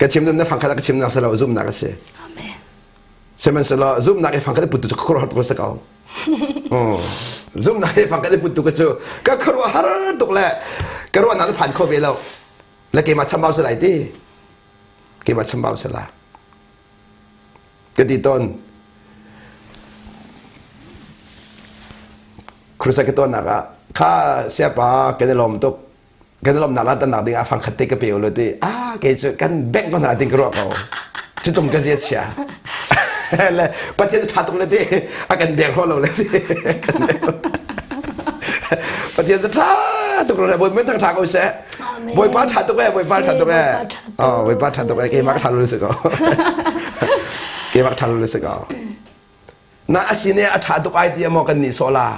กระชิมนั่นฟังขัดกระชิมนักสลาวซุ่มนักเสียใช่ไหมสลาวซุ่มนักฟังขัดปุตตุจะครอดตัวสักเอาซุ่มนักฟังขัดปุตตุก็จะก็ครอดฮาร์ตุกแหละก็รู้ว่านั้นผ่านโควิดแล้วเกมาชั่มเบาสลายที่เกมาชั่มเบาสลายก็ดีต้นครูสักต้นนักข้าเสียป้ากันในลมตุกกันในลมนักตั้งนักดิ้งฟังขัดติกเปียวเลยที่เกจกันแบ่งกันนักดิ้งกรัวเขาจุดตรงกันเสียเชียแล้วประเทศชาติตรงเลยที่กันเด็กเขาเลยที่ประเทศชาติตรงนั้นบอยไม่ทั้งทางเอาเสียบอยป้าชาติตรงไหนบอยป้าชาติตรงไหนบอยป้าชาติตรงไหนเกมักทานรู้สึกอ่ะเกมักทานรู้สึกอ่ะน่าสิเนี่ยชาติตรงไหนที่มองกันนี่โซลา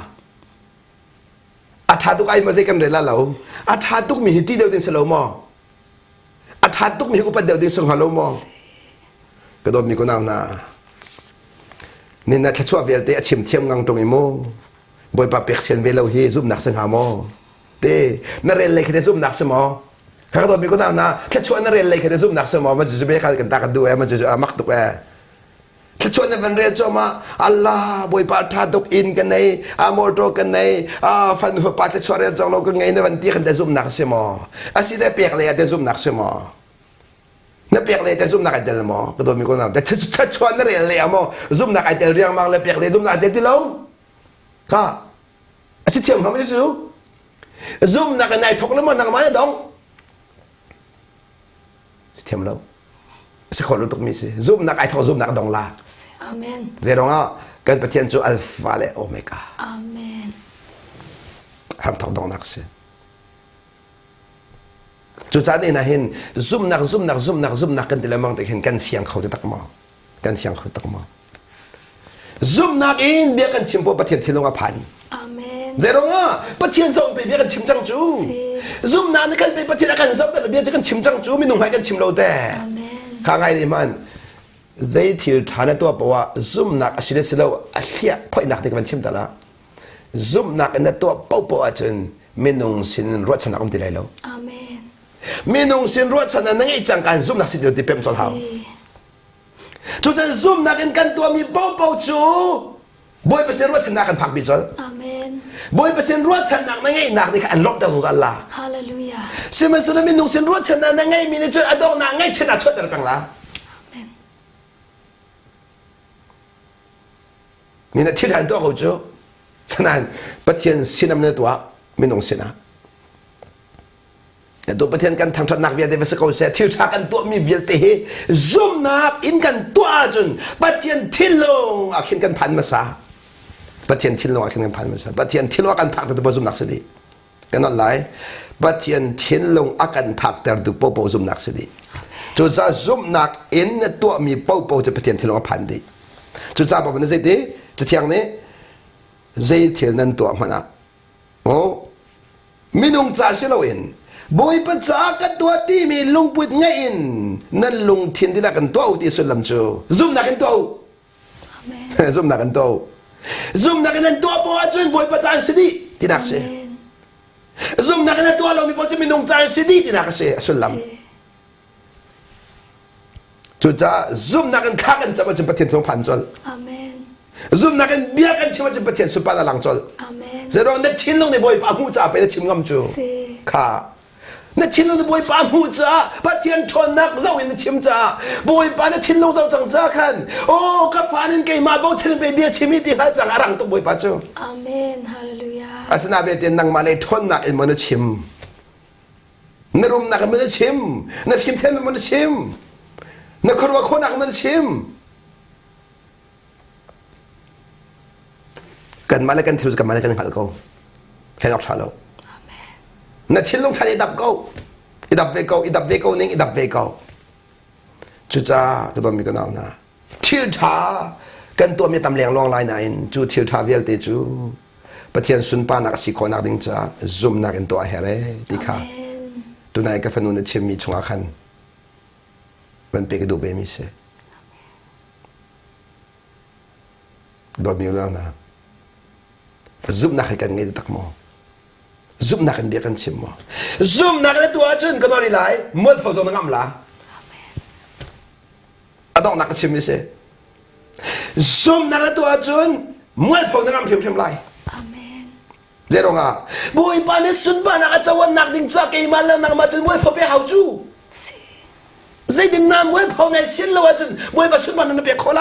ชาติตรงไหนมาเซ็กันเรื่องแล้วชาติตรงมีหิที่เดียวดิ้งสโลมอชาติตรงมีอุปเดียวดิ้งส่งฮัลโหลมก็โดนมีคนเอาหน้านี่นัดชั่วเวลเตะชิมเทียมงังตรงนี้โมบอยป้าเปียกเสียนเวลาเฮซุ่มนักสังหามอเต้นั่นเรียนเลยแค่ซุ่มนักสมอข้าก็โดนมีคนเอาหน้าถ้าชวนนั่นเรียนเลยแค่ซุ่มนักสมอมันจะไม่เข้ากันตากันดูมันจะมักตุกถ้าชวนนั่นเรียนจอมาอัลลาห์บอยป้าท่าตกอินกันในโมโตกันในฟันหัวป้าจะชวนเรียนจองเรากันไงในวันที่กันได้ซุ่มนักสมอสิได้เปียกเลยได้ซุ่มนักสมอนั่นเปียกเลยแต่ซุ่มนักไอเดลมอก็โดนมีคนเอาแต่ถ้าชวนนั่นเรียนเลยมอซุ่มนักไอเดลเรียงมังเลยเปียกเลยซุ่มนักไอเดลที่ลงค่ะสิเทียมเขาไม่ใช่สู้ซุ่มนักในทกแล้วมันนักมาเนี่ยดองสิเทียมแล้วสิคนรู้ตรงนี้สิซุ่มนักไอทกซุ่มนักดองลาอาเมนเจ้าดองอ่ะกันประเทศจูอัลฟาเลโอเมก้าอาเมนทำทกดองนักสิจุดจ้านี่นะเห็นซุ่มนักกันแต่ละมังแต่เห็นกันเฟียงเขาจะตักมากันเฟียงเขาตักมาซุ่มนักอินเบียกันชิมพอประเทศที่ลงอภันอาเมนเจ้าดองอ่ะประเทศส่งไปเบียกันชิมจังจูซุ่มนักนี่กันไปประเทศกันส่งแต่เบียจะกันชิมจังจูไม่นุ่งให้กันชิมเราแต่ข้างไงนี่มันใจที่ฐานตัวบอกว่าซุ่มนักสิเลสิเราเฮียพ่อนักที่กันชิมแต่ละซุ่มนักในตัวเป้าปอาจารย์ไม่นุ่งสินรวดชนะกันที่ไรแล้วอาเมนมีนุ่งสินรวดชนะนั่งไอจังการซุ่มนักสิเดียวที่เป็นสาวจุดจะซุ่มนักกันตัวมีเป้าจูบอยเปอร์เซ็นต์รวดชนะกันพักบิจลอาเมนบอยเปอร์เซ็นต์รวดชนะนั่งไอนักนี่ค่ะอันล็อกดาวน์อัลลาห์ฮาเลลูยาใช่ไหมสุนัขมีนุ่งสินรวดชนะนั่งไงมีในเจ้าอดองนั่งไงชนะชดเดินกังละ นี่นะที่ฐานตัวเขาจูฉะนั้นประเทศสินำเนื้อตัวไม่นงสินะแต่ตัวประเทศกันทางชนักเวียดเดวิสเขาเสียที่ชักกันตัวมีเวียดเตะซุ่มนักอินกันตัวจนประเทศทิ้งลงอาคินกันพันมาซาประเทศทิ้งลงอาคินกันพันมาซาประเทศทิ้งลงกันพักแต่ตัวซุ่มนักสิกันนั่นไรประเทศทิ้งลงอากันพักแต่ตัวโปซุ่มนักสิจุดจะซุ่มนักอินตัวมีโปจะประเทศทิ้งลงพันดีจุดจะบอกว่านี่สิจะเที่ยงนี้ใจเที่ยงนั้นตัวมันอ่ะโอ้ไม่นุ่งจ่าสิเราเองบอยปัจจักตัวที่มีลุงปุดไงอินนั่นลุงทิ้งที่ละกันตัวอุติสุลมจูซุ่มนักกันตัวซุ่มนักกันตัวซุ่มนักกันตัวพอจนบอยปัจจัยสิดีที่นักเสียซุ่มนักกันตัวเรามีพอจะมีนุ่งจ่าสิดีที่นักเสียสุลมจุดจะซุ่มนักกันข้ากันจะมาจะประเทศทองพันจลซุ่มนักกันเบียกันชิมาจะประเทศสุปานาลังจลจะรอเด็ดทิ้งลงในบอยปาหูจ่าไปเด็ดชิมงำจูข้านั่นทิ้งลงในบอยปาหูจ่าประเทศชนนักเราเห็นชิมจ่าบอยปาเนี่ยทิ้งลงเราจังจ่าขันโอ้กับฟ้านี่เกี่ยมาบอกทิ้งไปเบียชิมิที่หาจังอารังตัวบอยปาจูอาเมนฮาเลลูยาอาสนาเบียเตียนนังมาเลยทนนักเอ็นมันชิมนรุมนักมันชิมนทิมเทนมันชิมนักครัวคนนักมันชิมกันมาแล้วกันทิวกันมาแล้วกันหัดกูเห็นออกชาโลนั่นทิ้งลงชาลีดับกูอีดับเวกูอีดับเวกูนิ่งอีดับเวกูจุจ้าก็ต้องมีกันเอานะทิลชากันตัวมีตำแหน่งลองลายไหนจูทิลชาเวลเตจูประเทศสุนปานักสิโคนักดิ้งจ้าซุ่มนักกันตัวเฮเร่ที่ข้าตัวนายก็ฟันนุ่นเชื่อมีชงอาคันมันเป็นกระดูกเบมิเซ่ดอดมีแล้วนะซุ่มนักให้กันไงตักมอซุ่มนักกันเบียกันชิมมอซุ่มนักกันตัวจนก็นอนไหลเมื่อพอส่งน้ำละอะต้องนักชิมมิเซ่ซุ่มนักกันตัวจนเมื่อพอน้ำเพียมไหลเดี๋ยวง่ะบุยปานี่สุนปานักจะวันนักดิ้งจากไอ้มาแล้วนักมาจนเมื่อพอไปหาจูใจดินน้ำเมื่อพอในสิ้นแล้วจนบุยปาสุนปานักเปียกโคไล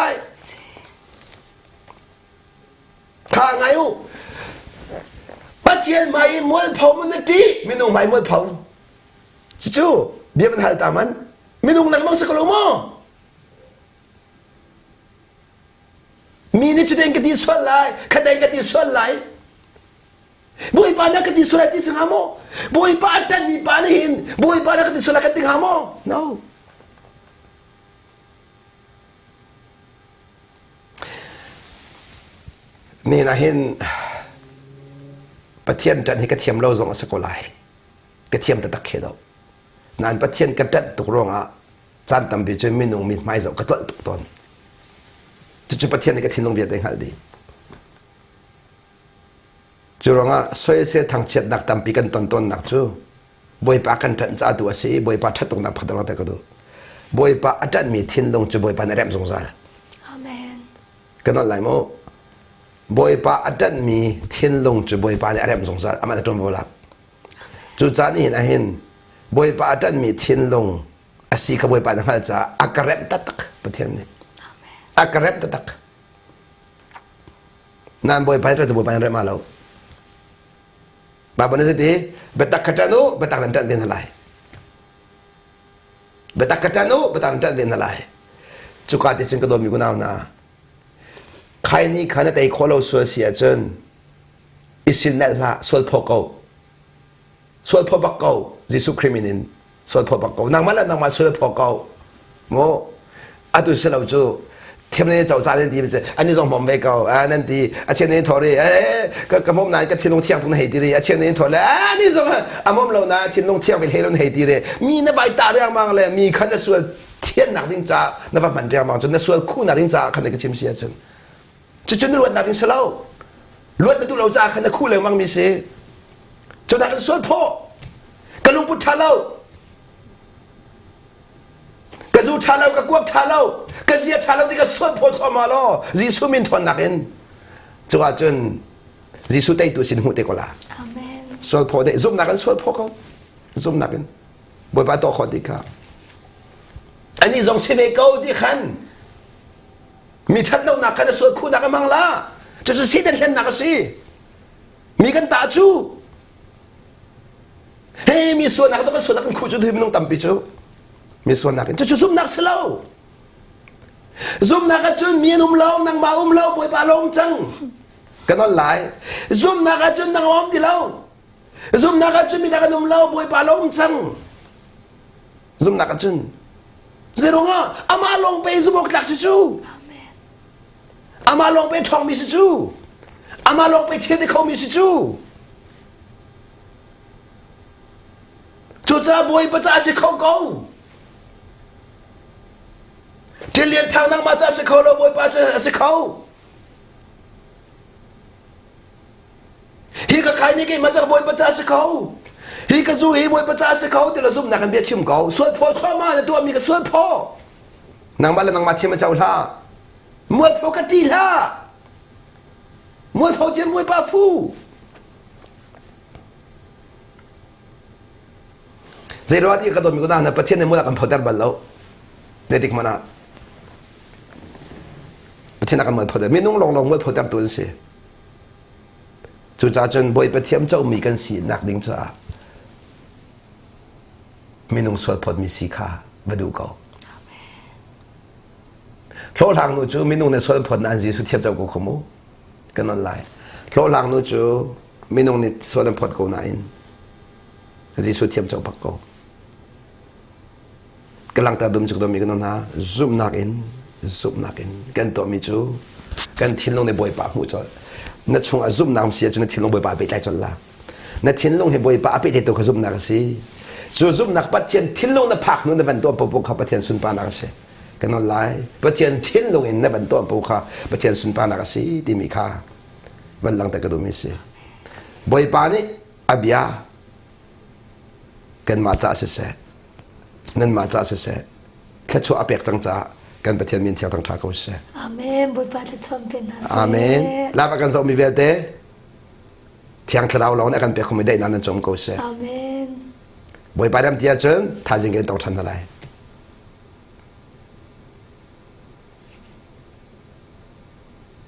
ข้าไงอูปัจเจียนไม่มวยเผามันดีไม่นุ่งไม่มวยเผาจู่เบี้ยมันหันตามันไม่นุ่งนักมังสกุลโมมีนิจเดงกันที่ส่วนไหลขัดแดงกันที่ส่วนไหลบุยปานักกันที่ส่วนที่สิงหามบุยปาดันมีปาหินบุยปานักกันที่ส่วนกันที่หาม no นี่นะเห็นประเทศจันให้กระเทียมเราส่งสกุลไหลกระเทียมตะตักเขดนานประเทศกระจัดตุกรองอ่ะจันทำไปจนไม่นุ่งมีไม้เสากระตุ้นตุกตนจุดประเทศในกระเทียมลงเบียดเองหัดดีจุดรองอ่ะสวยเสียทางเช็ดนักทำปีกันต้นนักจู่บอยปากันจันจ้าตัวสิบอยปาชัดตรงนักพัฒนาแต่ก็ดูบอยปาอาจารย์มีทิ้งลงจู่บอยปาในแรมสงสารอาเมนก็นั่นแหละโมบอยปาอาจารย์มีทิ้งลงจู่บอยปาในแรมสงสารอามาตรงโบราณจู่จานี่นะเห็นบอยปาอาจารย์มีทิ้งลงอาศัยกับบอยปาในหัลจ้าอากาเรมตัดประเทศนี้อากาเรมตัดนั่นบอยปาจะบอยปาในแรมมาแล้วบาปนี้สิเบตักขจานุเบตักนั่นจันเดินอะไรเบตักขจานุเบตักนั่นจันเดินอะไรจุกาติจึงก็โดนมีกุณาหน้าใครนี่ขณะแต่คนเราสวยเสียจนอิสินเนลละสวดพกเอาสวดพบักเอายิสุคริมินินสวดพบักเอานางมาแล้วนางมาสวดพกเอาโมอาตุเสลาจูเทียมนี้เจ้าชายนั่นดีไปเจออันนี้ส่งผมไปเก่านั่นดีอาเช่นนี้ถอดเลยก็ผมนายก็ทิ้งลงเที่ยงตรงไหนดีเลยอาเช่นนี้ถอดเลยอันนี้ส่งผมเรานะทิ้งลงเที่ยงไปเฮลงไหนดีเลยมีนับใบตาเรื่องบางเลยมีขณะส่วนเทียนหนักดิ้งจ้านับมันเรื่องบางจนนับส่วนคู่หนักดิ้งจ้าขณะก็ชิมเสียจนลวดหนักดิ้งเสลาลวดในตัวเราจ้าขณะคู่เลยบางมีเสียจนหนักส่วนพ่อกระลุงพุทธาเล่ากระจูชาเลากระกวกชาเลากระเสียชาเลาที่กระสวดพอทอมาล้อจิสุมินทอนนักเองจังหวะจนจิสุเตยตัวสินหูเตกละสวดพอได้ซุ่มนักกันสวดพอเขาซุ่มนักกันบอยปาตัวขอดีครับอันนี้จงสิเวกเอาดีขันมีทัดเราหนักกันสวดคู่นักกันมังละ就是谁的天那个谁，米跟打住，嘿，米说那个都个说那个苦就对不能当比住，米说那个这就是那个是喽。zoom naga chun mien lao nang ma lao boi pa long chang kanon lai zoom naga chun nang om di lao zoom naga chun mi daga lao boi pa long chang zoom naga chun zero nga ama long pe zoom ok lak si chu ama long pe thong mi si chu ama long pe thiên de khom mi si chu chu cha boi pa cha si khom ko chỉ liền thao năng mà cha sẽ khâu lo bồi ba sẽ khâu, hi cái khai này cái mà cha bồi ba cha sẽ khâu, hi cái du hi bồi ba cha sẽ khâu thì là giúp nàng biết chim cầu, xuôi phô thoa mà làตัวมีcái xuôi phô, nàng mà là nàng mà thiên mà cháu la, mua phô cái gì la, mua phô chỉ bồi ba phu, giờ đó thì cáiตัวมีcái đó làประเทศnày mua là cầm phô đar bẩn lâu, để địch mà nàoที่นักการเมืองพอดีไม่นุ่งลงเมื่อพอดีตัวนี้จุดจ้าจนบอยไปเทียมเจ้ามีกันสีนักดิ้งจ้าไม่นุ่งสวดพอดมีสีขามาดูเขาโลหางนู้จูไม่นุ่งในสวดพอดนั่นจีสุดเทียมเจ้ากูขโมกันนั่นไล่โลหางนู้จูไม่นุ่งในสวดพอดกูนั่นจีสุดเทียมเจ้าปักกูกำลังตาดุมจุกดมีกันนั่นฮะซุ่มนักอินซุ่มนักอินกันตัวมีจูกันทิ้งลงในบอยปากหูจอดนั่นช่วงซุ่มนักเสียจนทิ้งลงบอยปากไปได้จนละนั่นทิ้งลงในบอยปากไปได้ตัวเขาซุ่มนักสิส่วนซุ่มนักปัจเจียนทิ้งลงในผักนู้นในวันตัวปุ๊บเขาปัจเจียนสุนปานักสิกันนั่นไล่ปัจเจียนทิ้งลงในวันตัวปุ๊บเขาปัจเจียนสุนปานักสิที่มีค่าวันหลังแต่ก็ดูมีสิบอยปานี่อับยากันมาจ่าเสียนั่นมาจ่าเสียแค่ชั่วอเปกจังจ่ากันประเทศมีนเที่ยวต่างๆก็เสียอาเมนบุญพระจะชนเป็นนะอาเมนลาบกันจะมีเวลเดเที่ยงเราเราเนี่ยกันเปียกคงไม่ได้นั่นจมก็เสียอาเมนบุญไปดำเที่ยวจนท่าจริงกันต้องทันอะไร